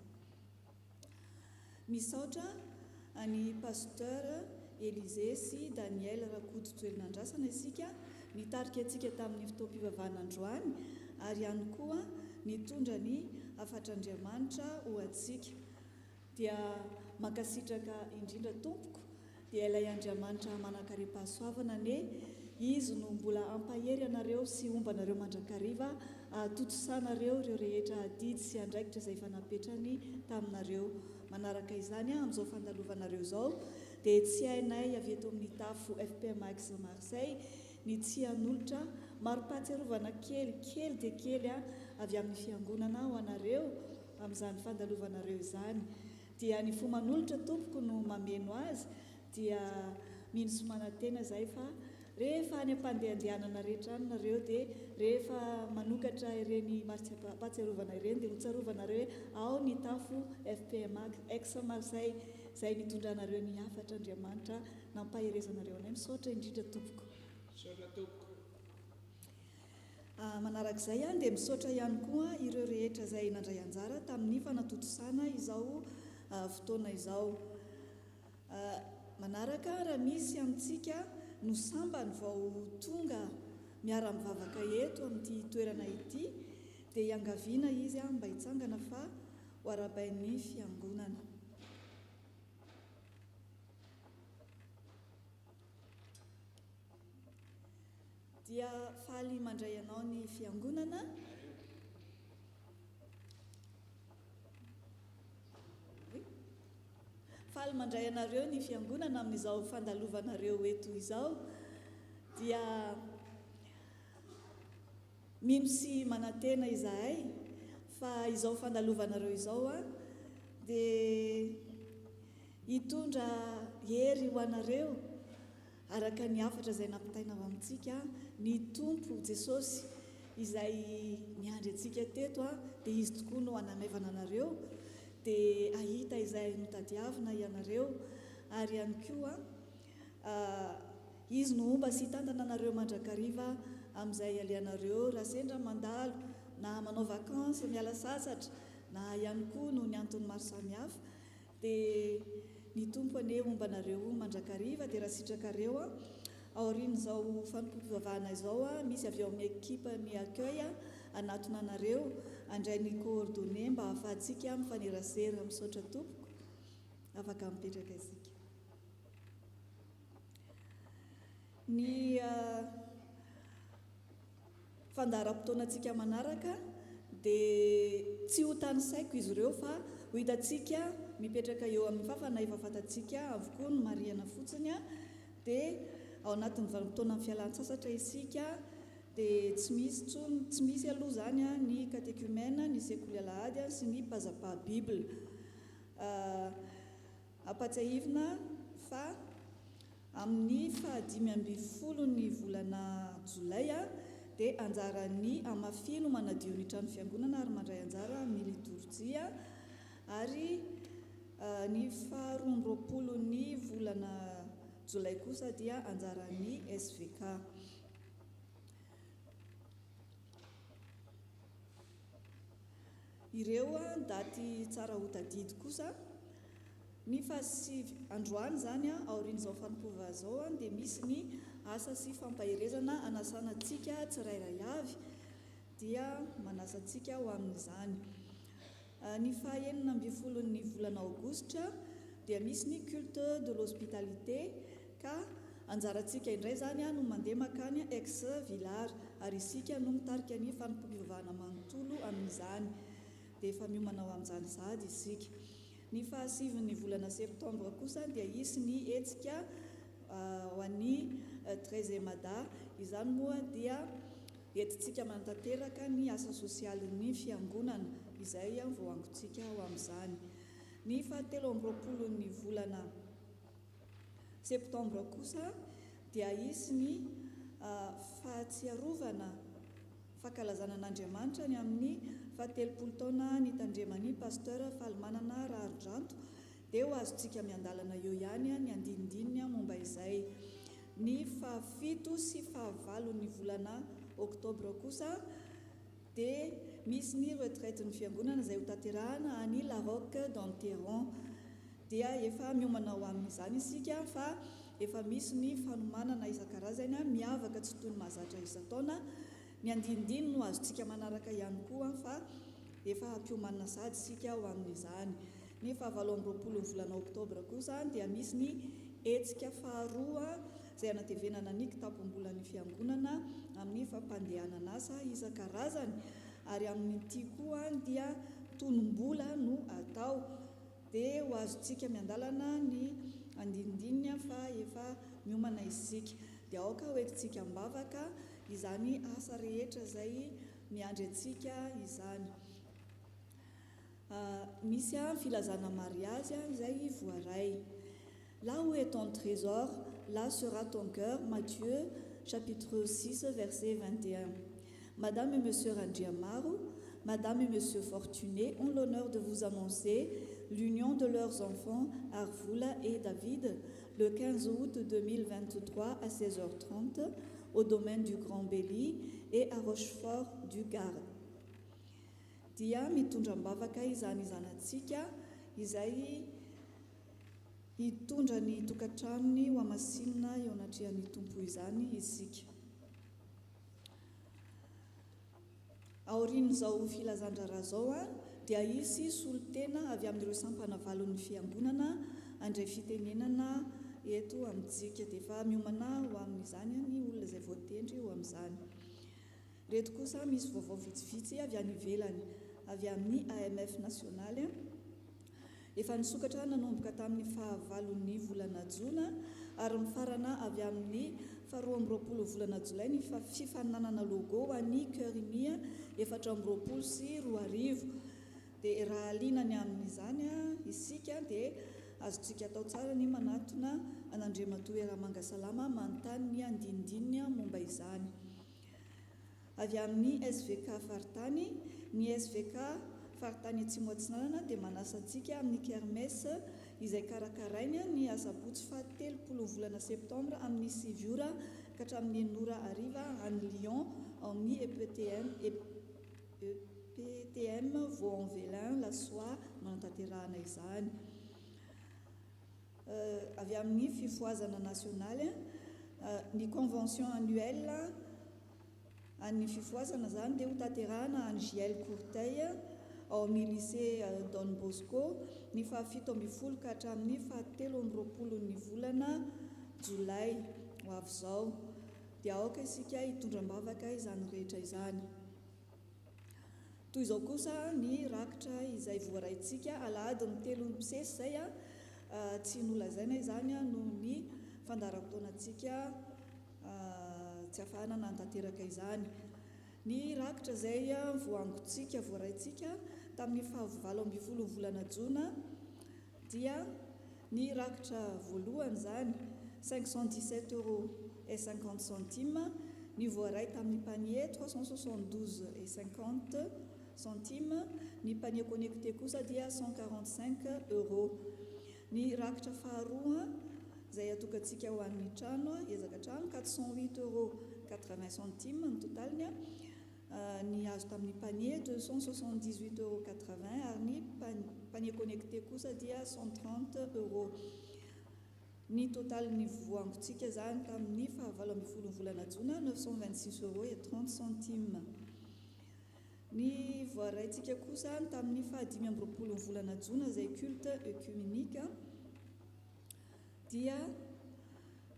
Misaotra any pasteur Elize sy Daniel Rakoto toelinandrasana isika nitarika antsika tamin'ny fotoam-pivavahana androany, ary ihany koa nitondra ny afatr'Andriamanitra ho antsika. Dia mankasitraka indrindra tompoko dia ilay Andriamanitra manankaream-pahasoavana ane izy no mbola ampahery anareo sy ombanareo mandrakariva, atotosanareo ireo rehetra adidy sy andraikitra izay efa napetrany taminareo. Manaraka izany amin'izao fandalovanareo izao dia tsy hainay avy eto amin'ny tafo FPMA Aix Marseille ny tsy hanolotra maro-pahatsiarovana kely dia kely avy amin'ny fiangonana ho anareo amin'izany fandalovanareo izany. Dia ny fo manolotra tompoko no mameno azy dia mino somanantena izay fa rehefa any am-pandehandehanana rehetra any nareo dia rehefa manokatra ireny pahatsiarovana ireny dia hotsarovana hoe ao ny tafo FPMA Aix Marseille izay nitondranareo ny afatr'Andriamanitra nampaherezanareo anay. Misaotra indrindra tompoko. Manarak'izay dia misaotra ihany koa ireo rehetra izay nandray anjara tamin'ny fanatotosana izao fotoana izao. Manaraka raha misy amintsika no sambany vao tonga miara-mivavaka eto amin'ity toerana ity dia iangaviana izy mba hitsangana fa ho arabain'ny fiangonana. Dia faly mandray anao ny fiangonana. Faly mandray anareo ny fiangonana amin'izao fandalovanareo eto izao. Dia mino sy manantena izahay fa izao fandalovanareo izao dia hitondra hery ho anareo araka ny afatra izay nampitaina ao amintsika ny Tompo Jesosy izay miandry antsika teto dia izy tokoa no hanamevana anareo dia ahita izay notadiavina ianareo, ary ihany koa izy no omba sy hitantana anareo mandrakariva amin'izay aleanareo raha sendra mandalo na manao vakansy miala sasatra na ihany koa no ny antony maro samihafa dia ny Tompo ane omba anareo mandrakariva. Dia raha sitrakareo aorian'izao fanompoam-pivavahana izao misy avy ao amin'ny ekipa ny accueil anatona anareo andray ny coordonné mba ahafahantsika mifanerasera. Misaotra tompoko, afaka mipetraka isika. Ny fandaharam-potoanantsika manaraka dia tsy ho tany saiko izy ireo fa ho hitantsika mipetraka eo amin'ny fafana efa fantatsika avokoa ny mariana fotsiny dia ao anatin'ny vanim-potoana amin'ny fialan-tsasatra isika dia tsy misy aloha izany ny catéchumène, ny sekoly alahady sy ny mpazapaha Bible. ampatsahivina fa amin'ny 15 volana jolay dia anjarany amafino manadio ny trano fiangonana ary mandray anjara amin'ny liturjia ary ny 12 volana jolay kosa dia anjarany SVK. Ireo daty tsara ho tadidy kosa ny androany zany aorian'izao fanompoava zao dia misy ny asa sy fampahirezana anasana antsika tsirairay avy dia manasa antsika ho amin'izany. Ny 19 volana aogositra dia misy ny culte de l'hospitalité ka anjarantsika indray zany no mandeha makany Aix Villard ary isika no mitarika ny fanompoavana manontolo amin'izany dia efa miomana ho amin'izany sady isika. Ny 7 volana septambra kosa dia isy ny hetsika ho an'ny 13e ada. Izany moa dia entintsika manatanteraka ny asa sosialin'ny fiangonana izay voangontsika ho amin'izany. Ny 17 volana septambra kosa dia isy ny fahatsiarovana fankalazana an'Andriamanitra ny amin'ny 70 taona ny tandreman'ny pasteur Falimanana Raharindranto dia ho azontsika miandalana eo ihany ny andinindininy momba izay. Ny 7 sy 9 volana oktobra kosa dia misy ny retraite ny fiangonana izay ho tanterahana any La Roque d'Enterron dia efa miomana ho amin'izany isika fa efa misy ny fanomanana isan-karazany miavaka tsy toy ny mahazatra isan-taona. Ny andinindiny no azontsika manaraka ihany koa fa efa ampiomana sady isika ho amin'izany. Ny 17 volana oktobra kosa dia misy ny hetsika faharoa izay anatevenana ny kitapom-bolan'ny fiangonana amin'ny fampandehanana asa isan-karazany ary amin'ity koa dia tonom-bola no atao dia ho azontsika miandalana ny andinindininy fa efa miomana isika dia aoka hoentintsika mbavaka izany asa rehetra izay miandry antsika izany. Misy filazana mariazy izay voaray. Là où est ton trésor, là sera ton cœur. Matthieu chapitre 6 verset 21. Madame et Monsieur Rangiamaro, Madame et Monsieur Fortuné ont l'honneur de vous annoncer l'union de leurs enfants Arvoula et David le 15 août 2023 à 16h30 au domaine du Grand Béli et à Rochefort du Gard. Dia mitondra mbavaka izany zanantsika izay hitondra ny tokantranony ho amasinina eo anatrihan'ny tompo izany isika. Aorian'izao filazandrara zao dia isy solotena avy amin'ireo sampana valon'ny fiangonana andray fitenenana eto amintsika dia efa miomana ho amin'izany ny olona izay voatendry ho amin'izany. Reto kosa misy vaovao vitsivitsy avy any ivelany avy amin'ny AMF nasionaly efa nisokatra nanomboka tamin'ny 9 volana Jona ary mifarana avy amin'ny 12 volana Jolay ny fifaninanana logo ho an'ny Cœur-Uni 4 sy 2 dia raha alinany amin'izany isika dia azontsika atao tsara ny manatona an'Andriamatoa Eramangasalama manontany ny andinindininy momba izany. Avy amin'ny SVK Faritany, ny SVK Faritany Atsimo Atsinanana dia manasa antsika amin'ny kermesse izay karakarainy ny asabotsy 30 volana septambra amin'ny 7 ora ka hatramin'ny 9 ora hariva any Lyon amin'ny EPTM Vaux-en-Velin la soie manatanterahana izany. Avy amin'ny fifoazana nasionaly ny convention annuelle an'ny fifoazana zany dia ho tanterahana any JL Courteil ao amin'ny lycée Don Bosco ny 17 ka hatramin'ny 17 volana Jolay ho avy izao dia aoka isika hitondra mbavaka izany rehetra izany. Toy izao kosa ny rakitra izay voaraintsika alahady ny 3 misesy izay tsy nolazaina izany noho ny fandaharam-potoanantsika tsy ahafahana nantanteraka izany. Ny rakitra izay voaraintsika tamin'ny 15 volana Jona dia Ny rakitra voalohany zany 517,50 €. Ny voaray tamin'ny panier 372,50 €. Ny panier connecté kosa dia 145 €. Ny rakitra faharoa izay atokantsika ho an'ny trano ezaka trano 408,80 € ny totaliny. Ny azo tamin'ny panier 278,80 € ary ny panier connecté kosa dia 130 €. Ny total ny voangotsika zany tamin'ny fahavalo ambin'ny folo volana jona 926,30 €. Ny voaraintsika kosa tamin'ny fahadimy amby roapolo volana jona izay culte œcuménique dia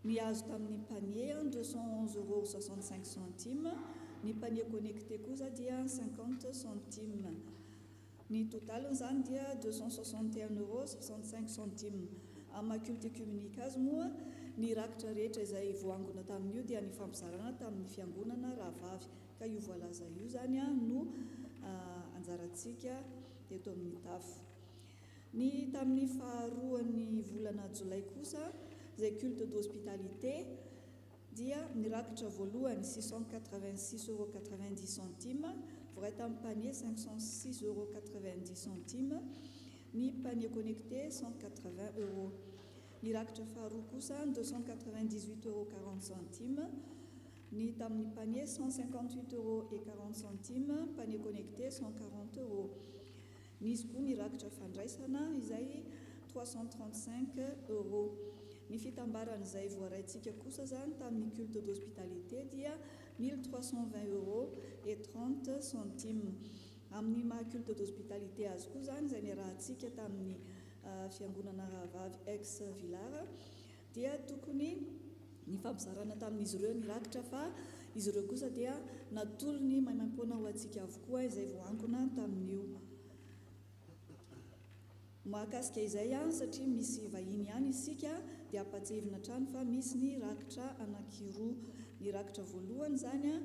ny azo tamin'ny panier 211,65 €. Ny panier connecté kosa dia 50 centimes. Ny total zany dia 261,65 €. Amin'ny culte œcuménique azy moa ny rakitra rehetra izay voangona tamin'io dia ny fampizarana tamin'ny fiangonana rahavavy, ka io voalaza io zany no anjarantsika teto amin'ny tafo. Ny tamin'ny faharoan'ny volana jolay kosa izay culte d'hospitalité dia ny rakitra voalohany 686,90 €, voaray tamin'ny panier 506,90 €. Ny panier connecté 180 €. Ny rakitra faharoa kosa 298,40 €. Ny tamin'ny panier 158,40 €, panier connecté 140 €. Nisy koa ny rakitra fandraisana izay 335 €. Ny fitambaran'izay voaraintsika kosa zany tamin'ny culte d'hospitalité dia 1300,30 €. Amin'ny maha culte d'hospitalité azy koa zany izay niarahantsika tamin'ny fiangonana rahavavy Aix Villara dia tokony ny fampizarana tamin'izy ireo ny rakitra fa izy ireo kosa dia natolony maimam-poana ho antsika avokoa izay voangona tamin'io. Mahakasika izay satria misy vahiny ihany isika dia ampatsevina trano fa misy ny rakitra anankiroa. Ny rakitra voalohany zany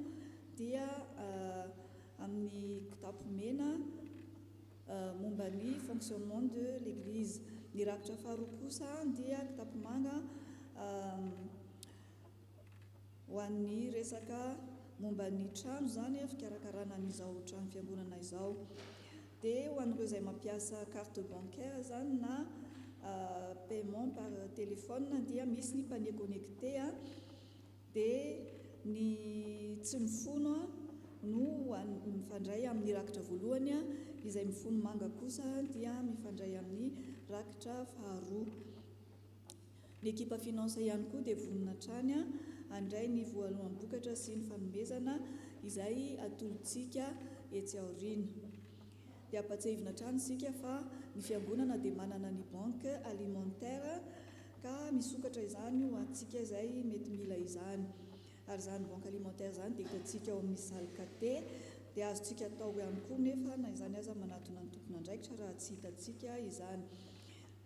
dia amin'ny kitapo mena momba ny fonctionnement de l'église. Ny rakitra faharoa kosa dia kitapo manga ho an'ny resaka momba ny trano zany fikarakarana an'izao trano fiangonana izao. Dia ho an'ireo izay mampiasa carte bancaire zany na paiement par téléphone dia misy ny panier connecté dia ny tsy mifono no mifandray amin'ny rakitra voalohany izay mifono manga kosa dia mifandray amin'ny rakitra faharoa. Ny ekipa finance ihany koa dia vonona trany handray ny voalohany bokatra sy ny fanomezana izay atolontsika etsy aoriana. Dia ampatsevina trano isika fa ny fiangonana dia manana ny banque alimentaire ka misokatra izany ho antsika izay mety mila izany. Ary izany banque alimentaire izany dia hitantsika ao amin'ny salle caté dia azontsika atao ihany koa nefa na izany aza manatona ny tompona andraikitra raha tsy hitantsika izany.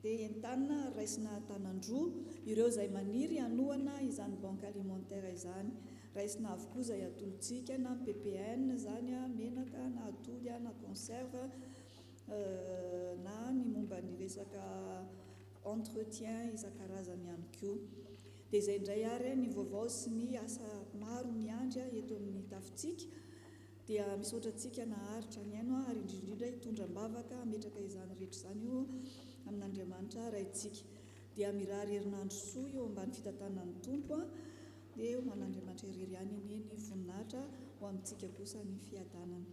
Dia ENTANA raisina tanandroa ireo izay maniry hanohana izany banque alimentaire izany. Raisina avokoa izay atolontsika na PPN zany menaka na atody na conserve na ny momba ny resaka entretien isan-karazany ihany koa. Dia izay indray ary ny vaovao sy ny asa maro miandry eto amin'ny tafontsika dia misaotra antsika naharitra ny aino ary indrindrindra hitondram-bavaka metraka izany rehetra izany io amin'Andriamanitra raintsika. Dia mirary herinandro soa eo ambany fitantanan'ny tompo dia eo man'Andriamanitra irery ihany ny voninahitra ho amintsika kosa ny fiadanana.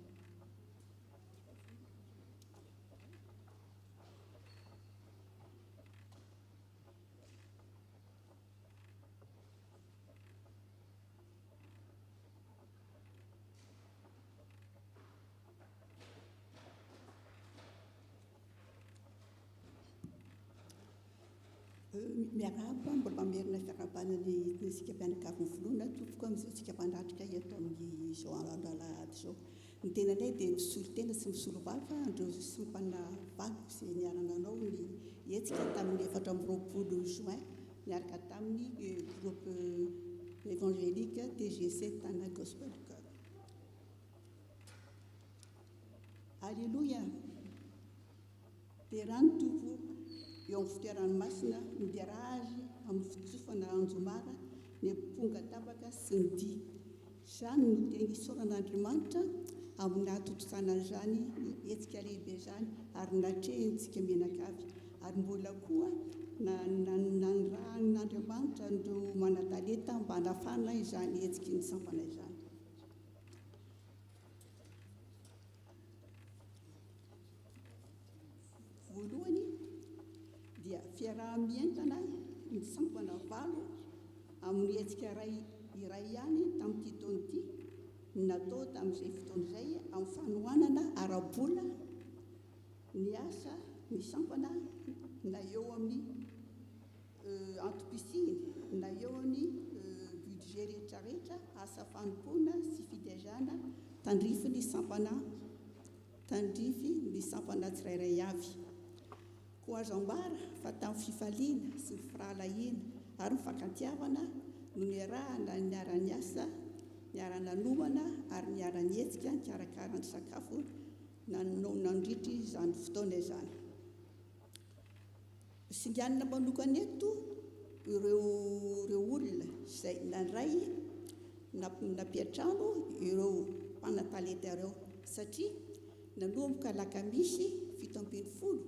Miarahaba mbola mamerina fiarabanany isika mpianakavy voloana tompoko amin'izao tsika mpandratrika eto amin'izao alahady izao. Ny tenanay dia misolo tena sy misolo valo fa andreo sy mpanana valo izay niarananao ny etsika tamin'ny 4 juin miaraka tamin'ny groupe évangélique TGC Tana Gospel Chœur. Alléluia. Dia rano tompo eo amin'ny fitoeranomasina miderazy amin'ny fitsofana anjomara ny amponga tabaka sy ny dia izany no teny isaoran'Andriamanitra amin'ny atotosanan'izany hetsika lehibe izany ary natrehintsika menakavy ary mbola koa nanrahan'Andriamanitra ndreo manatalenta mba hanafana izany hetsika ny sampana izany. Voalohany dia fiaraha-mientana ny sampana valo amin'ny hetsika iray ihany tamin'ity taona ity natao tamin'izay fotoana izay amin'ny fanohanana ara-bola ny asa ny sampana na eo amin'ny antopisiny na eo amin'ny budget rehetrarehetra asa fanompoana sy fitezana tandrify ny sampana tsirairay avy. Koa azo ambara fa tamin'ny fifaliana sy ny firalahiana ary mifankantiavana no niarahana ny ara-ny asa ny ara-nanomana ary ny ara-ny hetsika nikarakara ny sakafo nandritry izany fotoana izany. Singanina manokana eto ireo olona izay nandray nampiatrano ireo mpanatalenta ireo satria nanomboka alakamisy 17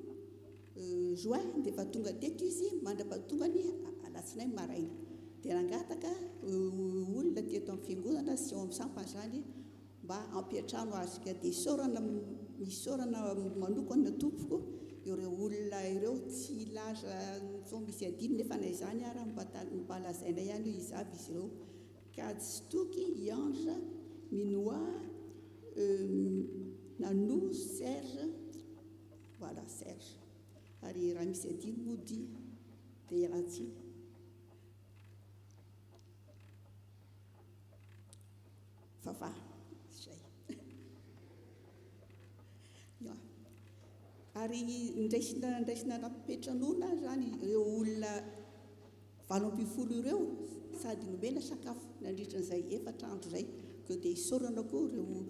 Juin dia efa tonga teto izy mandra-patongany alatsinainy maraina dia nangataka olona teto amin'ny fiangonana sy eo amin'ny sampana izany mba ampiatrano azy ka dia misaorana manokana tompoko ireo olona ireo tsy laza fo misy adiny nefa na izany ary mbalazaina ihany io izavy izy ireo ka tsy toky Iange Minoa Nanou Serge voilà Serge ary raha misy adiny mody dia iaratsiny. Fafa izay ary ndraisina nampetranona zany ireo olona 20 ireo sady nomena sakafo nandritran'izay efatra andro izay ko dia isaorana koa ireo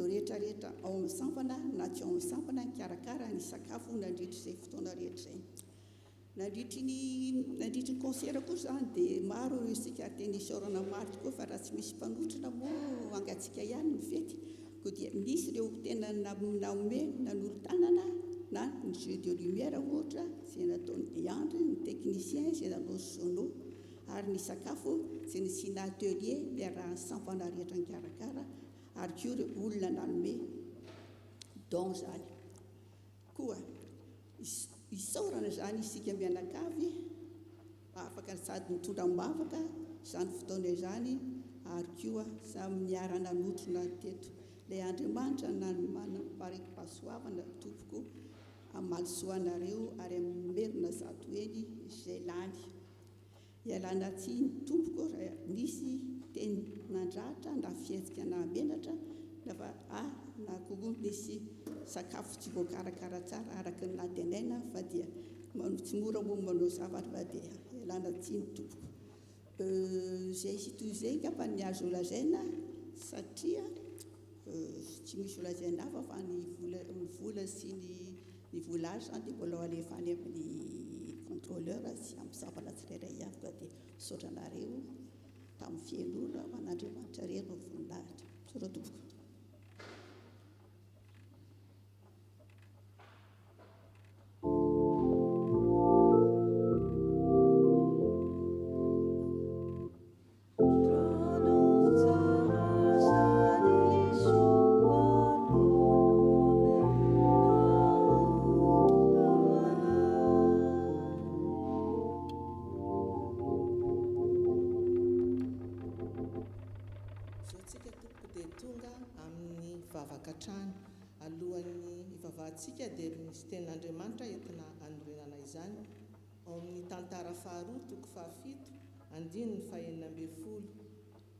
rehetrarehetra ao amin'ny sampana na tsy ao amin'ny sampana nikarakara ny sakafo nandritry izay fotoana rehetra izay. Nandritry ny concert koa izany dia maro ireo isika teny isaorana maro tokoa fa raha tsy misy mpanotrona moa angatsika ihany ny fety ko dia misy ireo tena nanome nanolo-tanana na ny jeu de lumière ohatra izay nataony Diandre ny technicien izay nanao sono ary ny sakafo izay nisina atelier miarahan'ny sampana rehetra nikarakara ary koa ireo olona nanome don zany koa isaorana zany isika mianakavy afaka sady mitondram-bavaka izany fotoana izany ary koa samy miara-nanotrona teto ilay Andriamanitra manam-pasoavana tompoko amalisoanareo ary amerina zato eny izay lany ialana tsiny tompoko raha nisy teny nandratra na fihetsika na menatra nafa na koa nisy sakafo tsy voakarakara tsara araka ny natenaina fa dia tsy mora moa manao zavatra fa dia ialana tsiny tompoko. Izay sy toy izay ngamba ny azo lazaina satria tsy misy olazaina hafa fa ny vola sy ny volage zany dia mbola alefa any amin'ny contrôleur sy amin'ny sampana tsirairay avy ka dia saotranareo tamin'ny fianona man'Andriamanitra rery no voninahitra saotra tompoko. Alohan'ny dia misy tenin'Andriamanitra entina anorenana izany ao amin'ny tantara faharoa toko fahafito andininy faha-12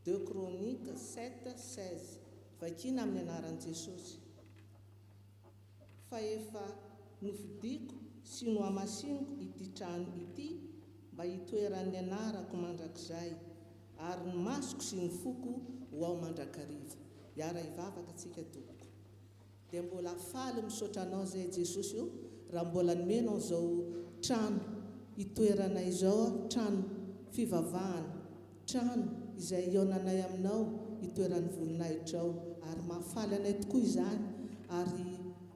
2 Chronique 7:16 vakina amin'ny anaran'i Jesosy. Fa efa nofidiako sy nohamasiniko ity trano ity mba hitoeran'ny anarako mandrakizay ary ny masoko sy ny foko ho ao mandrakariva. Iara hivavaka antsika tompoko dia mbola faly misaotra anao izay Jesosy io raha mbola nomenao zao trano itoerana izao, trano fivavahana, trano izay ionanay aminao itoeran'ny voninahitra ao, ary mahafaly anay tokoa izany, ary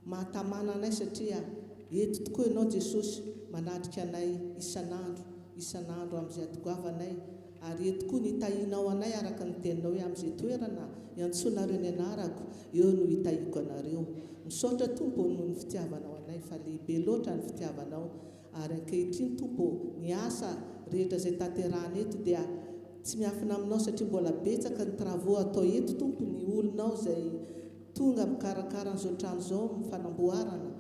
mahatamana anay satria eto tokoa ianao Jesosy manatrika anay isan'andro amin'izay atogavanay, ary eto koa nitahinao anay araka ny teninao hoe amin'izay toerana iantsonareo ny anarako, eo no hitahiko anareo. Misaotra Tompo noho ny fitiavanao anay, fa lehibe loatra ny fitiavanao, ary ankehitriny Tompo ny asa rehetra izay tanterahana eto dia tsy miafina aminao satria mbola betsaka ny travaux atao eto Tompo, ny olonao izay tonga mikarakara an'izao trano izao mifanamboarana,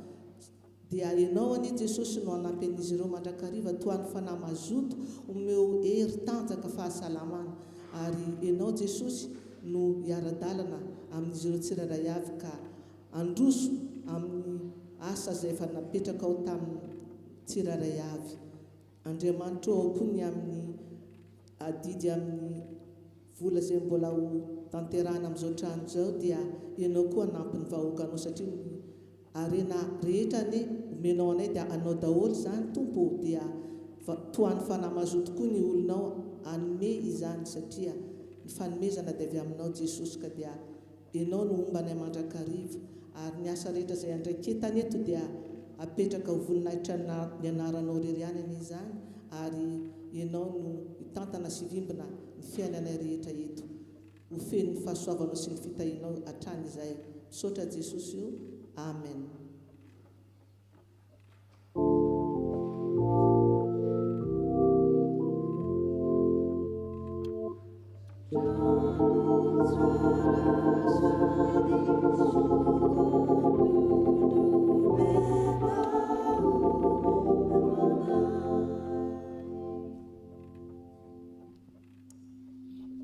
dia ianao anie Jesosy no hanampy an'izy ireo mandrakariva toan'ny fanahy mazoto omeo hery tanjaka fahasalamana, ary ianao Jesosy no hiara-dalana amin'izy ireo tsirairay avy ka androso amin'ny asa izay efa napetraka ao tamin'ny tsirairay avy. Andriamanitra ao koa ny amin'ny adidy amin'ny vola izay mbola ho tanterahana amin'izao trano izao, dia ianao koa hanampy ny vahoakanao satria ny arena rehetra anie omenao anay dia anao daholo izany Tompo, dia toan'ny fanahy mazoto koa ny olonao hanome izany satria ny fanomezana dia avy aminao Jesosy, ka dia ianao no ombanay mandrakariva, ary ny asa rehetra izay andraiketany eto dia apetraka ho voninahitra ny anaranao rery any izany, ary ianao no hitantana sy vimbina ny fiainanay rehetra eto, ho feno ny fahasoavanao sy ny fitahinao hatrany izay. Misaotra Jesosy io, amen.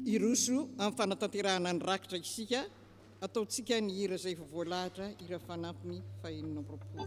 Iroso amin'ny fanatanterahana ny rakitra isika, ataontsika ny hira izay voalahatra, hira fanampiny fahaenina amby roapolo.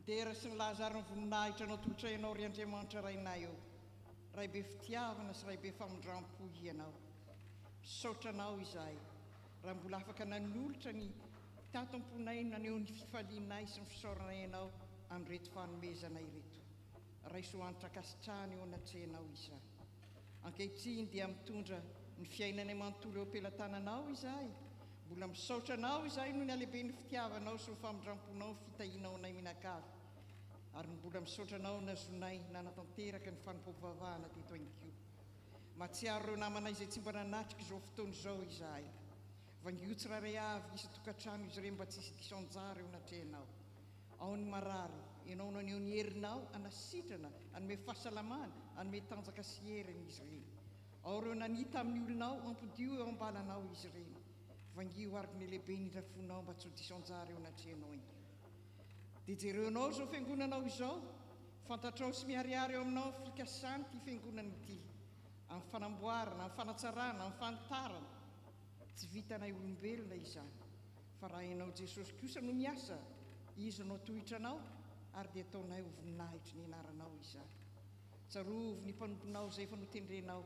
Dera sy ny lazary ny voninahitra anao tolotrainao ry Andriamanitra rainay eo. Ray be fitiavana sy ray be famindram-po ianao. Misaotra anao izahay. Raha mbola afaka nanolotra ny tatom-ponay naneho ny fifalianay sy ny fisaoranay ianao amin'reto fanomezanay reto. Ray soanitra kasitrahana eo anatrehanao izahay. Ankehitriny dia mitondra ny fiainanay manontolo eo ampelantananao izahay. Mbola misaotra anao izahay noho ny alehibe ny fitiavanao sy ny famindram-ponao ny fitahinao anay minan-kavy. Ary mbola misaotra anao nazonay nanatanteraka ny fanompoam-pivavahana teto haingo. Mahatsiaro ireo namanay izay tsy mba nanatrika izao fotoana izao izahay. Vangio tsiraray avy isa-tokantrano izy ireo mba tsy hisy diso anjara eo anatrehanao. Ao ny marary, ianao naneho ny herinao anasitrana, anome fahasalamana, anome tanjaka sy heriny izy ireny. Ao ireo nanita amin'ny olonao, ampodio eo ambalanao izy ireny. Vangio araka ny lehibe ny rafonao mba tsy ho diso anjara eo anatrehanao haingo. Dia jerenao izao fiangonanao izao, fantatrao sy miharihary eo aminao fikasany ty fiangonana ity, amin'ny fanamboarana, amin'ny fanatsarana, amin'ny fanitarana. Tsy vitanay olombelona izany, fa raha ianao Jesosy kosa no miasa, izy no tohitranao, ary dia ataonay ho voninahitry ny anaranao izany. Tsarovy ny mpanomponao izay efa notendrenao,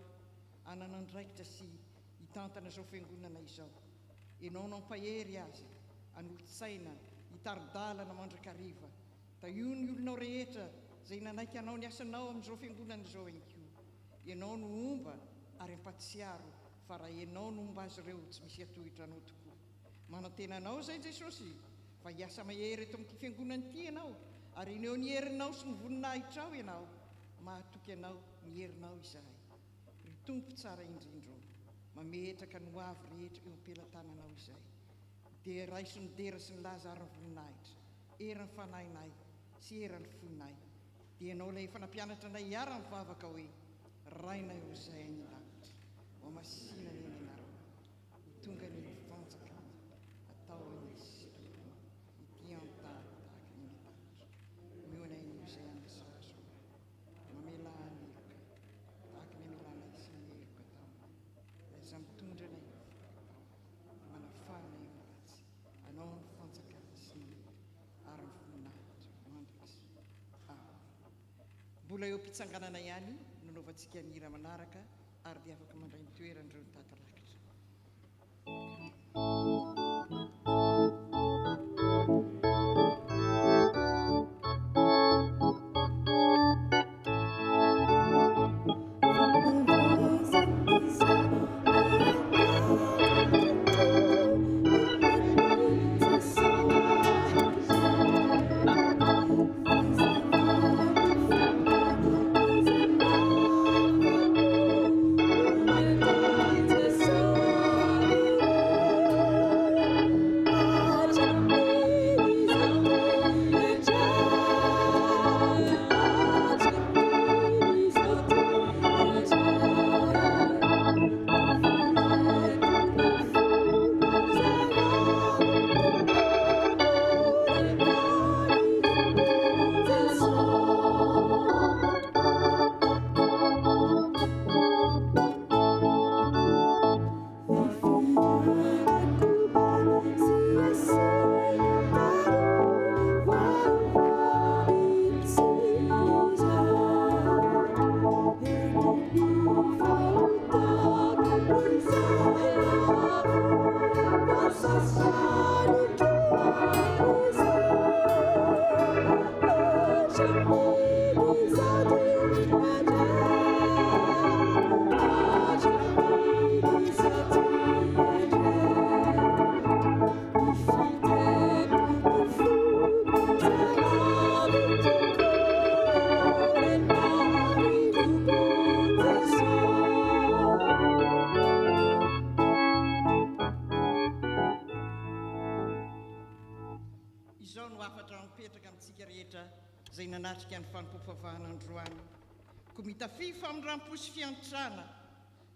ananandraikitra sy hitantana izao fiangonana izao. Ianao no ampahery azy, anolotsaina, hitaridalana mandrakariva. Da io ny olonao rehetra izay nanaiky anao ny asanao amin'izao fiangonana izao haingo. Ianao no omba ary ampatsiaro, fa raha ianao no omba azy ireo tsy misy atohitra anao tokoa. Manantena anao izay Jesosy, fa hiasa mahery eto amin'ity fiangonana ity ianao, ary ineho ny herinao sy ny voninahitrao ianao, mahatoky anao ny herinao izahay. Ry tompo tsara indrindro, mametraka ny hoavy rehetra eo am-pelantananao izahay. Dia raiso ny dera sy ny lazary ny voninahitra, eran'ny fanahinay sy eran'ny fonay. Dia ianao ilay efa nampianatra anay hiara mivavaka hoe, rainay ho izay any lavitra, ho masina ny eny anareo, ho tonga ny fanjaka, atao ny sirana, ity antany tahaka ny lavitra, mionay ny izay an'Izaho, mamela aniroka, tahaka ny amelanay sy ny heroka tao, iza mitondra nay, manafana eo ratsy, anao ny fanjaka sy ny ary ny voninahitra, mandraksy. Mbola eo mpitsanganana ihany, nanaovantsika ny hira manaraka, ary dia afaka mandray ny toeran'ireo ny tatarakitra. This izay nanatrika ny fanompoam-pavahana androany. Ko mitafy famindram-posy fiantrana,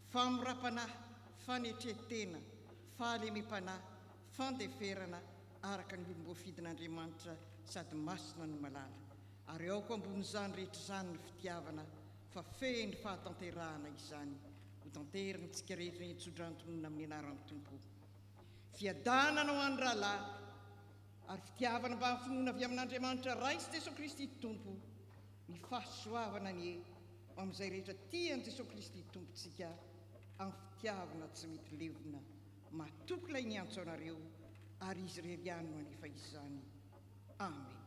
famorapanahy, fanetretena, fahalemem-panahy, fandeferana araka ny olom-boafidin'Andriamanitra sady masina no malala. Ary ao ko ambon'izany rehetra izany ny fitiavana fa feny fahatanterahana izany. Ho tanteryntsika rehetra ny tsodranotonona amin'ny anaran'ny Tompo. Fiadanana ho an'ny rahalahy ary fitiavana mba ny finoana avy amin'Andriamanitra Ray sy Jesosy Kristy Tompo, ny fahasoavana ny amin'izay rehetra tian'i Jesosy Kristy Tompontsika, amin'ny fitiavana tsy mety levona, matoky ilay ny antso anareo ary izy rery ihany no anefa izany. Amen.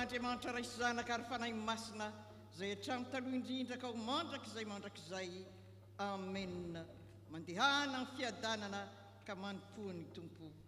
Andriamanitra Ray sy Zanaka ary fanahy masina izay hatramin'ny taloha indrindra ka ho mandrakizay. Amen. Mandehana ny fiadanana ka manompoan'ny Tompo.